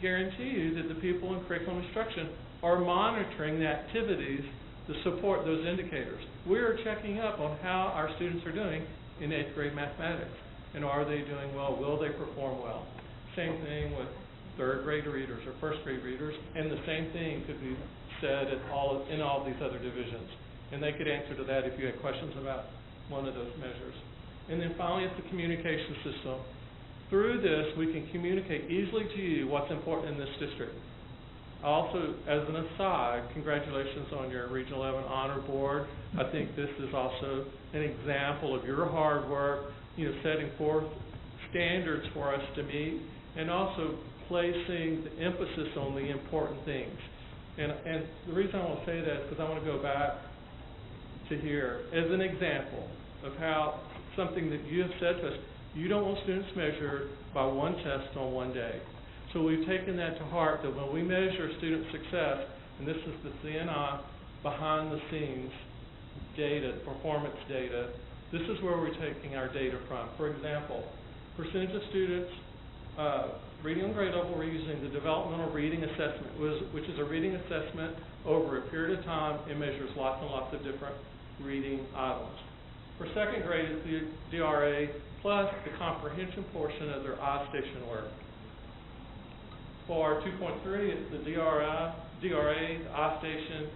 guarantee you that the people in curriculum instruction are monitoring the activities to support those indicators. We are checking up on how our students are doing in 8th grade mathematics. And are they doing well? Will they perform well? Same thing with 3rd grade readers or 1st grade readers, and the same thing could be said in all of these other divisions. And they could answer to that if you had questions about one of those measures. And then finally, it's the communication system. Through this, we can communicate easily to you what's important in this district. Also, as an aside, congratulations on your Regional 11 Honor Board. I think this is also an example of your hard work, setting forth standards for us to meet, and also placing the emphasis on the important things. And the reason I want to say that is because I want to go back to here as an example of how something that you have said to us, you don't want students measured by one test on one day. So we've taken that to heart, that when we measure student success, and this is the CNI behind the scenes data, performance data, this is where we're taking our data from. For example, percentage of students reading on grade level, we're using the developmental reading assessment, which is a reading assessment over a period of time. It measures lots and lots of different reading items. For 2nd grade, it's the DRA plus the comprehension portion of their I-station work. For 2.3, it's the DRA, the I-station,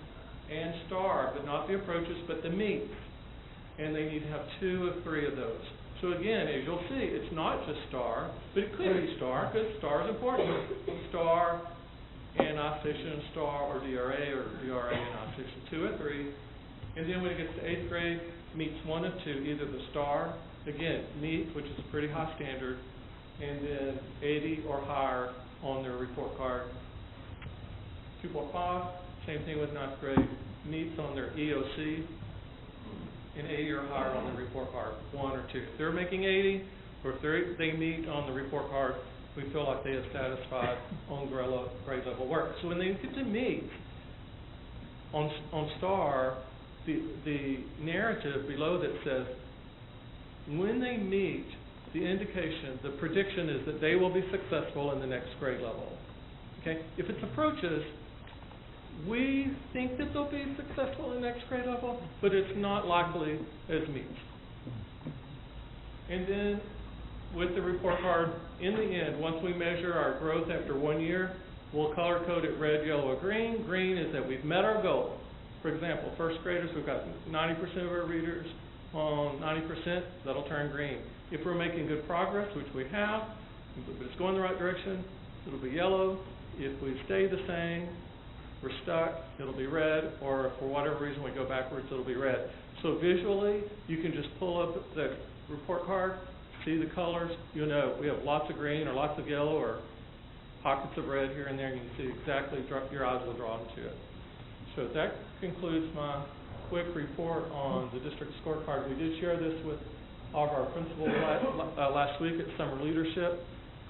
and STAR, but not the approaches, but the meets. And they need to have 2 of 3 of those. So again, as you'll see, it's not just STAR, but it could be STAR, because STAR is important. STAR and I-station and STAR, or DRA and I-station, 2 or 3. And then when it gets to 8th grade, meets 1 of 2, either the STAR, again, meet, which is a pretty high standard, and then 80 or higher on their report card. 2.5, same thing with 9th grade, meets on their EOC, and 80 or higher on the report card, 1 or 2. If they're making 80, or if they meet on the report card, we feel like they have satisfied on grade level work. So when they get to meet on STAR, the narrative below that says, when they meet, the indication, the prediction is that they will be successful in the next grade level. Okay? If it's approaches, we think that they'll be successful in the next grade level, but it's not likely as meets. And then with the report card, in the end, once we measure our growth after 1 year, we'll color code it red, yellow, or green. Green is that we've met our goal. For example, 1st graders, we've got 90% of our readers on 90%, that'll turn green. If we're making good progress, which we have, if it's going the right direction, it'll be yellow. If we stay the same, we're stuck, it'll be red, or if for whatever reason we go backwards, it'll be red. So visually, you can just pull up the report card, see the colors, you'll know we have lots of green or lots of yellow or pockets of red here and there, and you can see exactly, your eyes will draw to it. So that concludes my quick report on the district scorecard. We did share this with all of our principals last week at Summer Leadership.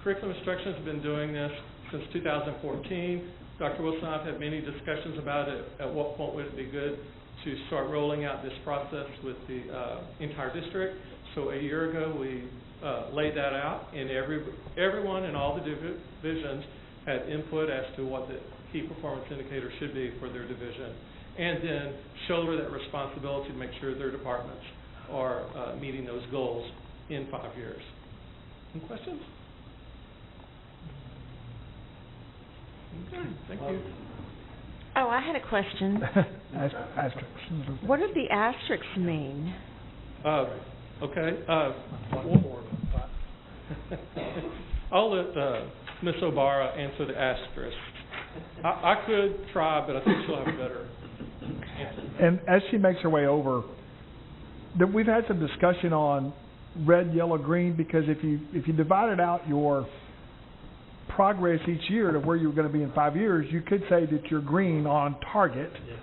Curriculum Instruction has been doing this since 2014. Dr. Wilson and I have had many discussions about it. At what point would it be good to start rolling out this process with the entire district? So a year ago, we laid that out, and everyone in all the divisions had input as to what the key performance indicators should be for their division, and then shoulder that responsibility to make sure their departments are meeting those goals in 5 years. Any questions? Okay, thank you. Oh, I had a question. Asterisks. What do the asterisks mean? Okay. I'll let Ms. O'Bara answer the asterisk. I could try, but I think she'll have a better answer. And as she makes her way over, we've had some discussion on red, yellow, green, because if you divided out your progress each year to where you're going to be in 5 years, you could say that you're green on target. Yeah.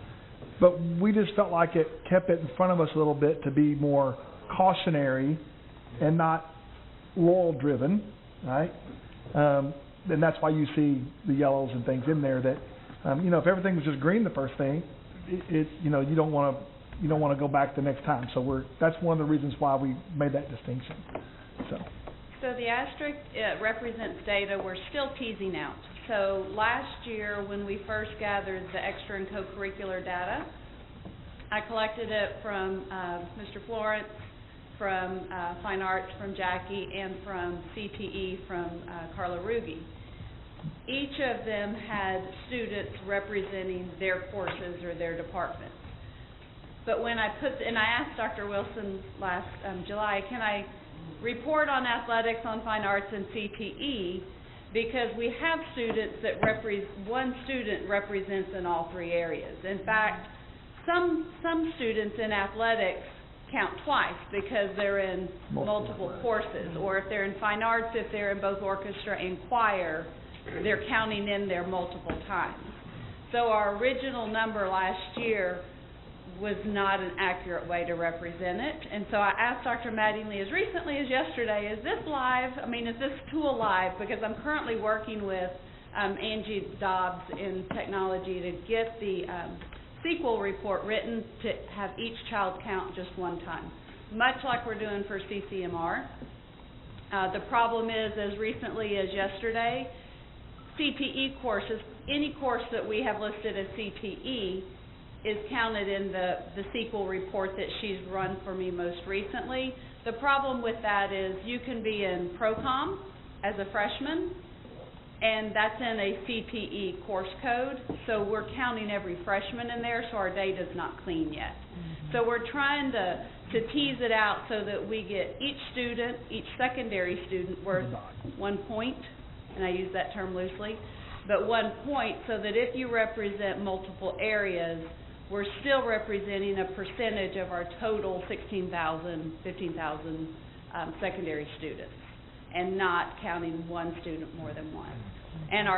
but we just felt like it kept it in front of us a little bit to be more cautionary and not laurel-driven, right? And that's why you see the yellows and things in there that, if everything was just green the first thing, you don't want to go back the next time. So that's one of the reasons why we made that distinction. So the asterisk, it represents data we're still teasing out. So last year, when we first gathered the extra and co-curricular data, I collected it from Mr. Florence, from Fine Arts from Jackie, and from CTE from Carla Ruge. Each of them had students representing their courses or their departments. But when I asked Dr. Wilson last July, can I report on athletics, on fine arts, and CTE, because we have students that one student represents in all three areas. In fact, some students in athletics count twice because they're in multiple courses, or if they're in fine arts, if they're in both orchestra and choir, they're counting in there multiple times. So our original number last year was not an accurate way to represent it. And so I asked Dr. Mattingly as recently as yesterday, is this live? Is this tool live? Because I'm currently working with Angie Dobbs in technology to get the SQL report written to have each child count just one time, much like we're doing for CCMR. The problem is, as recently as yesterday, CTE courses, any course that we have listed as CTE, is counted in the SQL report that she's run for me most recently. The problem with that is you can be in ProCom as a freshman, and that's in a CTE course code, so we're counting every freshman in there, so our data's not clean yet. So we're trying to tease it out so that we get each student, each secondary student worth 1 point, and I use that term loosely, but 1 point, so that if you represent multiple areas, we're still representing a percentage of our total 16,000, 15,000 secondary students, and not counting one student more than one. And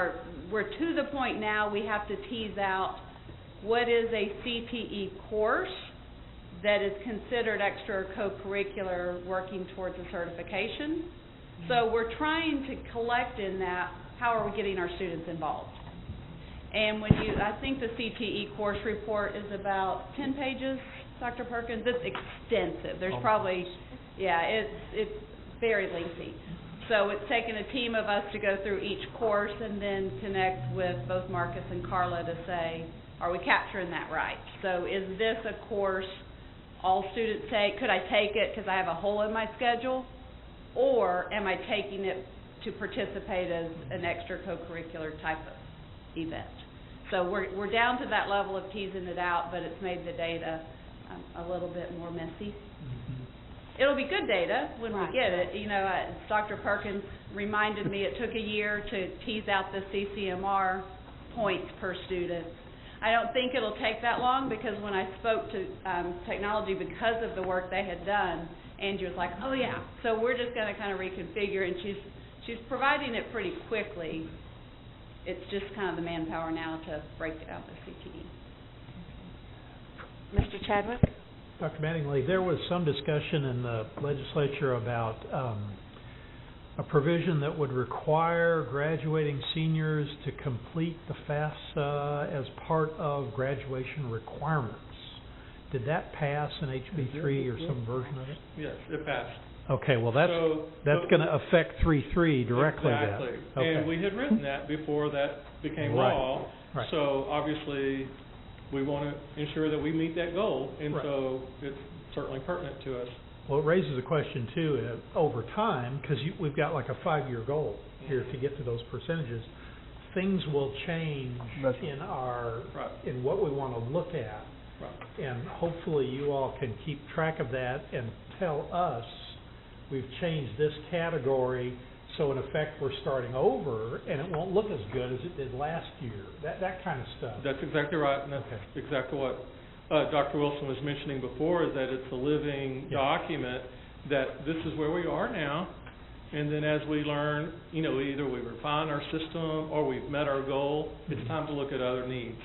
we're to the point now we have to tease out what is a CTE course that is considered extra or co-curricular working towards a certification. So we're trying to collect in that, how are we getting our students involved? And I think the CTE course report is about 10 pages, Dr. Perkins. It's extensive. There's probably, it's very lengthy. So it's taken a team of us to go through each course and then connect with both Marcus and Carla to say, are we capturing that right? So is this a course all students take? Could I take it because I have a hole in my schedule? Or am I taking it to participate as an extra co-curricular type of event? So we're down to that level of teasing it out, but it's made the data a little bit more messy. It'll be good data when we get it. Dr. Perkins reminded me it took a year to tease out the CCMR points per student. I don't think it'll take that long, because when I spoke to technology, because of the work they had done, Angie was like, oh yeah. So we're just going to kind of reconfigure, and she's providing it pretty quickly. It's just kind of the manpower now to break down the CTE. Mr. Chadwick? Dr. Mattingly, there was some discussion in the legislature about a provision that would require graduating seniors to complete the FAFSA as part of graduation requirements. Did that pass in HB 3 or some version of it? Yes, it passed. Okay, well that's going to affect 3.3 directly. Exactly. Then. Okay. And we had written that before that became law. Right. So obviously we want to ensure that we meet that goal, and so it's certainly pertinent to us. Well, it raises a question too, over time, because we've got like a 5-year goal here to get to those percentages. Things will change in what we want to look at, and hopefully you all can keep track of that and tell us we've changed this category, so in effect we're starting over, and it won't look as good as it did last year. That kind of stuff. That's exactly right, and that's exactly what Dr. Wilson was mentioning before, is that it's a living document, that this is where we are now, and then as we learn, either we refine our system or we've met our goal, it's time to look at other needs.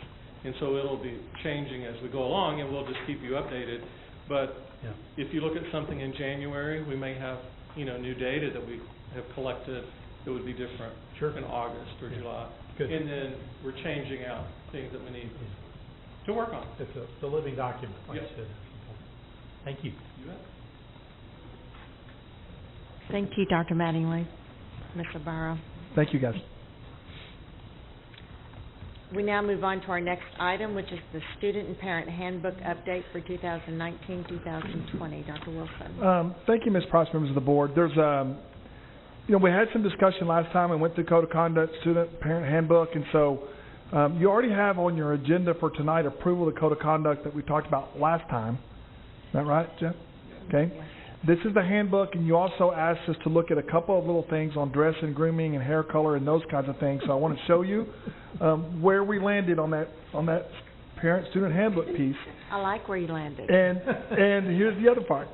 And so it'll be changing as we go along, and we'll just keep you updated. But Yeah. if you look at something in January, we may have, new data that we have collected that would be different Sure. in August or Yeah. July. Good. And then we're changing out things that we need to work on. It's a living document, like Yep. I said. Thank you. You bet. Thank you, Dr. Mattingly. Mr. Barrow. Thank you, guys. We now move on to our next item, which is the Student and Parent Handbook Update for 2019-2020. Dr. Wilson. Thank you, Ms. Price, members of the board. There's, we had some discussion last time and went through Code of Conduct, Student Parent Handbook, and so you already have on your agenda for tonight approval of the Code of Conduct that we talked about last time. Is that right, Jeff? Okay. This is the handbook, and you also asked us to look at a couple of little things on dress and grooming and hair color and those kinds of things. So I want to show you where we landed on that parent-student handbook piece. I like where you landed. And here's the other part.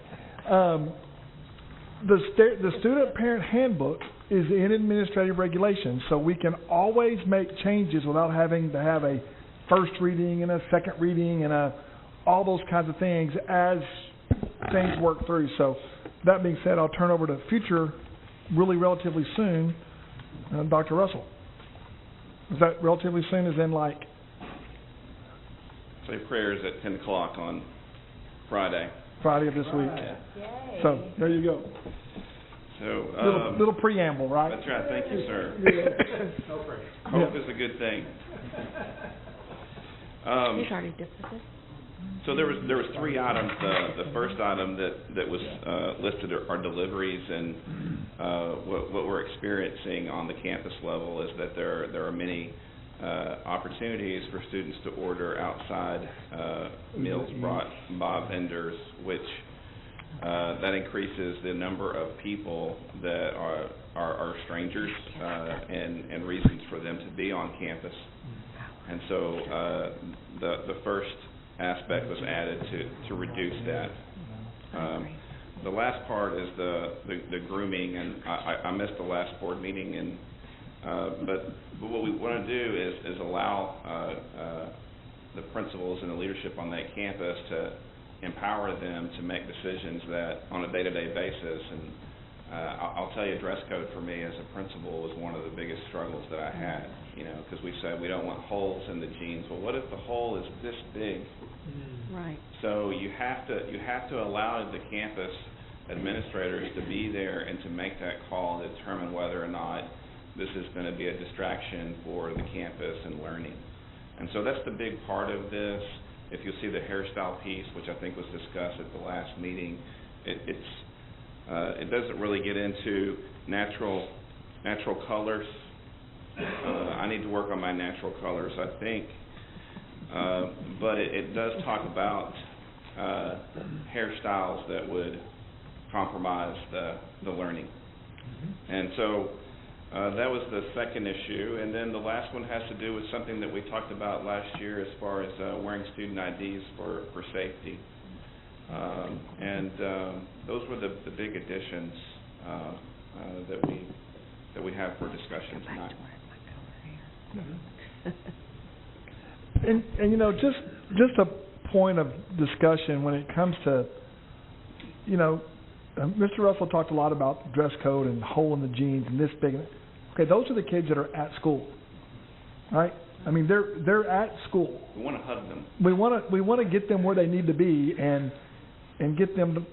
The student parent handbook is in administrative regulations, so we can always make changes without having to have a first reading and a second reading and all those kinds of things as things work through. So that being said, I'll turn over to future really relatively soon, Dr. Russell. Is that relatively soon as in like? Say prayers at 10 o'clock on Friday. Friday of this week. Yeah. Yay. So there you go. So little preamble, right? That's right. Thank you, sir. No pressure. Hope is a good thing. He's already did this. So there was three items. The first item that was listed are deliveries, and what we're experiencing on the campus level is that there are many opportunities for students to order outside meals brought by vendors, which that increases the number of people that are strangers and reasons for them to be on campus. And so the first aspect was added to reduce that. The last part is the grooming, and I missed the last board meeting, and but what we want to do is allow the principals and the leadership on that campus to empower them to make decisions that on a day-to-day basis. And I'll tell you, dress code for me as a principal was one of the biggest struggles that I had, because we said we don't want holes in the jeans. Well, what if the hole is this big? Right. So you have to allow the campus administrators to be there and to make that call to determine whether or not this is going to be a distraction for the campus and learning. And so that's the big part of this. If you'll see the hairstyle piece, which I think was discussed at the last meeting, it doesn't really get into natural colors. I need to work on my natural colors, I think. But it does talk about hairstyles that would compromise the learning. And so that was the second issue. And then the last one has to do with something that we talked about last year as far as wearing student IDs for safety. And those were the big additions that we have for discussion tonight. And just a point of discussion when it comes to, Mr. Russell talked a lot about dress code and hole in the jeans and this big. Okay, those are the kids that are at school, right? I mean, they're at school. We want to hug them. We want to get them where they need to be and get them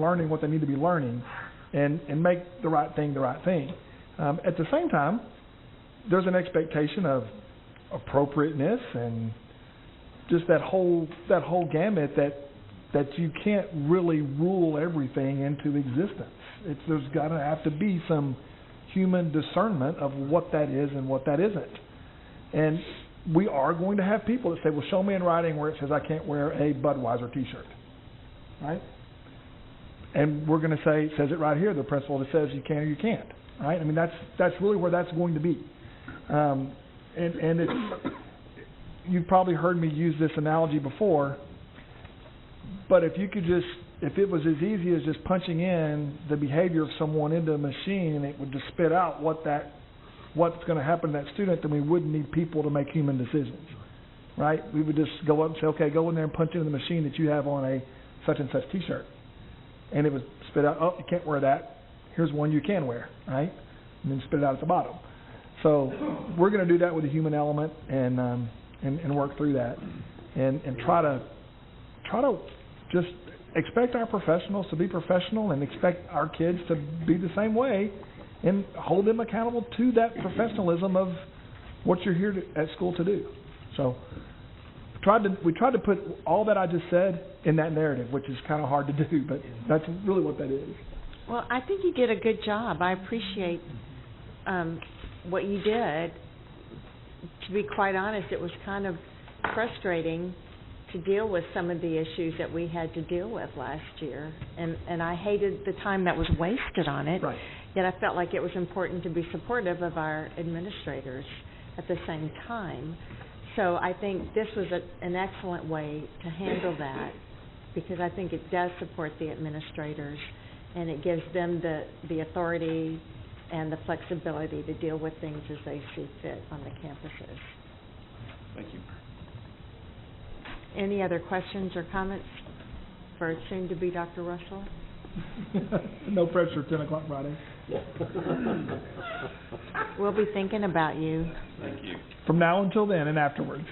learning what they need to be learning, and make the right thing the right thing. At the same time, there's an expectation of appropriateness and just that whole gamut that you can't really rule everything into existence. There's got to have to be some human discernment of what that is and what that isn't. And we are going to have people that say, well, show me in writing where it says I can't wear a Budweiser t-shirt, right? And we're going to say, it says it right here, the principle that says you can or you can't, right? I mean, that's really where that's going to be. And it's, you've probably heard me use this analogy before, but if it was as easy as just punching in the behavior of someone into a machine and it would just spit out what's going to happen to that student, then we wouldn't need people to make human decisions. right? We would just go up and say, okay, go in there and punch into the machine that you have on a such and such T-shirt. And it would spit out, oh, you can't wear that. Here's one you can wear, right? And then spit it out at the bottom. So we're going to do that with the human element and work through that and try to just expect our professionals to be professional and expect our kids to be the same way and hold them accountable to that professionalism of what you're here at school to do. So we tried to put all that I just said in that narrative, which is kind of hard to do, but that's really what that is. Well, I think you did a good job. I appreciate what you did. To be quite honest, it was kind of frustrating to deal with some of the issues that we had to deal with last year, and I hated the time that was wasted on it. Right. Yet I felt like it was important to be supportive of our administrators at the same time. So I think this was an excellent way to handle that, because I think it does support the administrators, and it gives them the authority and the flexibility to deal with things as they see fit on the campuses. Thank you. Any other questions or comments for soon-to-be Dr. Russell? No pressure, 10 o'clock Friday. We'll be thinking about you. Thank you. From now until then and afterwards.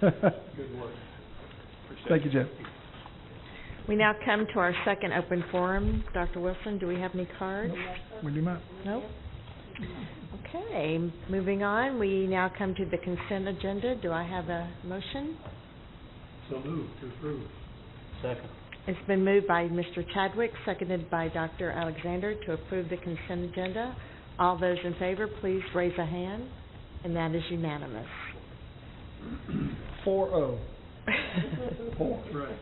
Good work. Thank you, Jim. We now come to our second open forum. Dr. Wilson, do we have any cards? We do not. Nope. Okay, moving on, we now come to the consent agenda. Do I have a motion? So moved to approve. Second. It's been moved by Mr. Chadwick, seconded by Dr. Alexander to approve the consent agenda. All those in favor, please raise a hand, and that is unanimous. 4-0. 4. Right.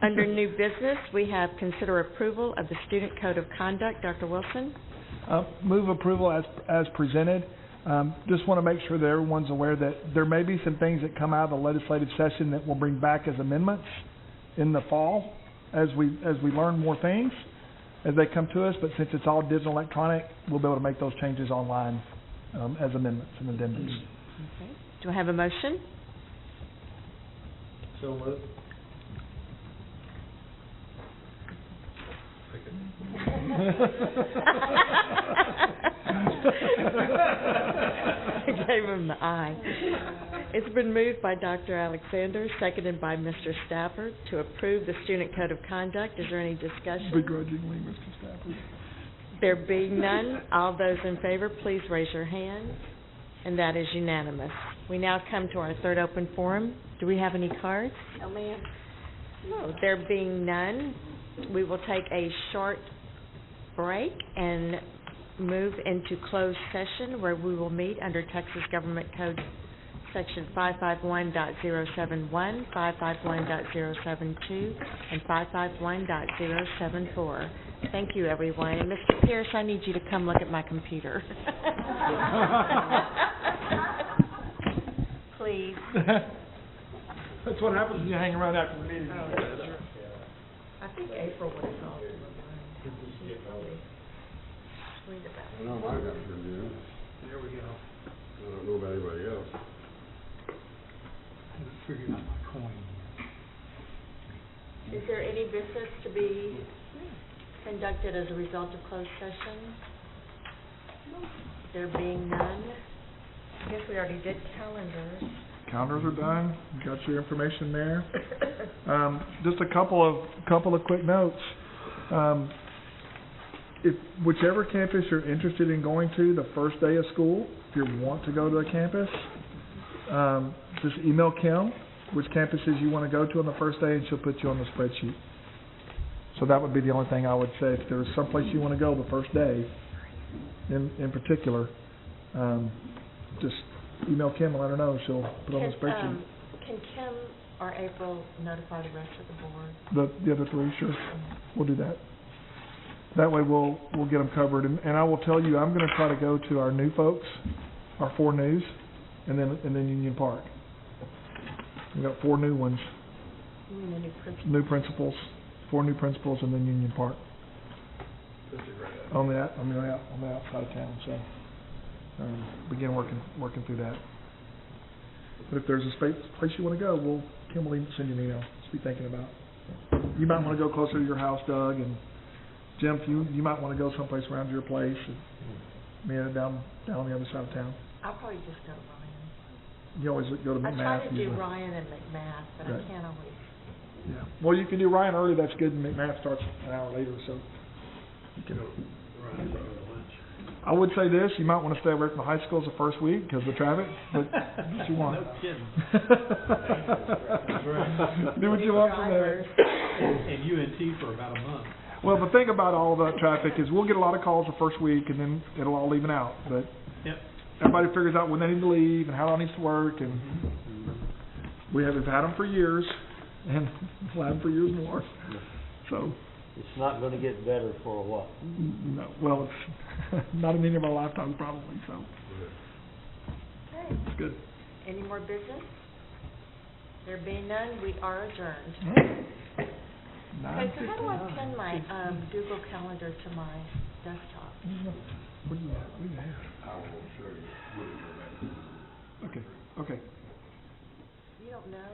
Under new business, we have consider approval of the Student Code of Conduct. Dr. Wilson? Move approval as presented. Just want to make sure that everyone's aware that there may be some things that come out of the legislative session that we'll bring back as amendments in the fall as we learn more things as they come to us. But since it's all digital electronic, we'll be able to make those changes online as amendments and addendums. Okay. Do I have a motion? So moved. I gave him the eye. It's been moved by Dr. Alexander, seconded by Mr. Stafford, to approve the Student Code of Conduct. Is there any discussion? Begrudgingly, Mr. Stafford. There being none, all those in favor, please raise your hand, and that is unanimous. We now come to our third open forum. Do we have any cards? No, ma'am. No. There being none, we will take a short break and move into closed session where we will meet under Texas Government Code Section 551.071, 551.072, and 551.074. Thank you, everyone. And Mr. Pierce, I need you to come look at my computer. Please. That's what happens when you hang around after the meeting. I think April would have called. She's really sweet about it. I know I got to do. There we go. I don't know about anybody else. I just figured out my coin. Is there any business to be conducted as a result of closed session? There being none, I guess we already did calendars. Calendars are done. You got your information there. Just a couple of quick notes. If whichever campus you're interested in going to the first day of school, if you want to go to a campus, just email Kim which campuses you want to go to on the first day, and she'll put you on the spreadsheet. So that would be the only thing I would say. If there's someplace you want to go the first day, in particular, just email Kim and let her know. She'll put it on the spreadsheet. Can Kim or April notify the rest of the board? The other three, sure. We'll do that. That way we'll get them covered. And I will tell you, I'm going to try to go to our new folks, our 4 news, and then Union Park. We've got 4 new ones. New principals. 4 new principals, and then Union Park. On the outside of town. So begin working through that. But if there's a place you wanna go, Kim will send you an email, just be thinking about. You might wanna go closer to your house, Doug, and Jim, you might wanna go someplace around your place, and down on the other side of town. I'll probably just go to Ryan. You always go to I McMath. try to do usually. Ryan and McMath, but I Right. can't always. Yeah, well, you can do Ryan early, that's good, and McMath starts an hour later, so. You can. I would say this, you might wanna stay away from the high schools the first week, because of the traffic, but do what you want. No kidding. Do what you want from there. And UNT for about a month. Well, the thing about all of that traffic is we'll get a lot of calls the first week, and then it'll all even out, but Yep. everybody figures out when they need to leave and how it all needs to work, and we've had them for years, and we'll have them for years more, so. It's not gonna get better for a while. No, well, it's not in any of our lifetimes probably, so, Okay. it's good. Any more business? There being none, we are adjourned. Okay, so how do I pin my, Google Calendar to my desktop? What do you have? I will show you. Okay. You don't know?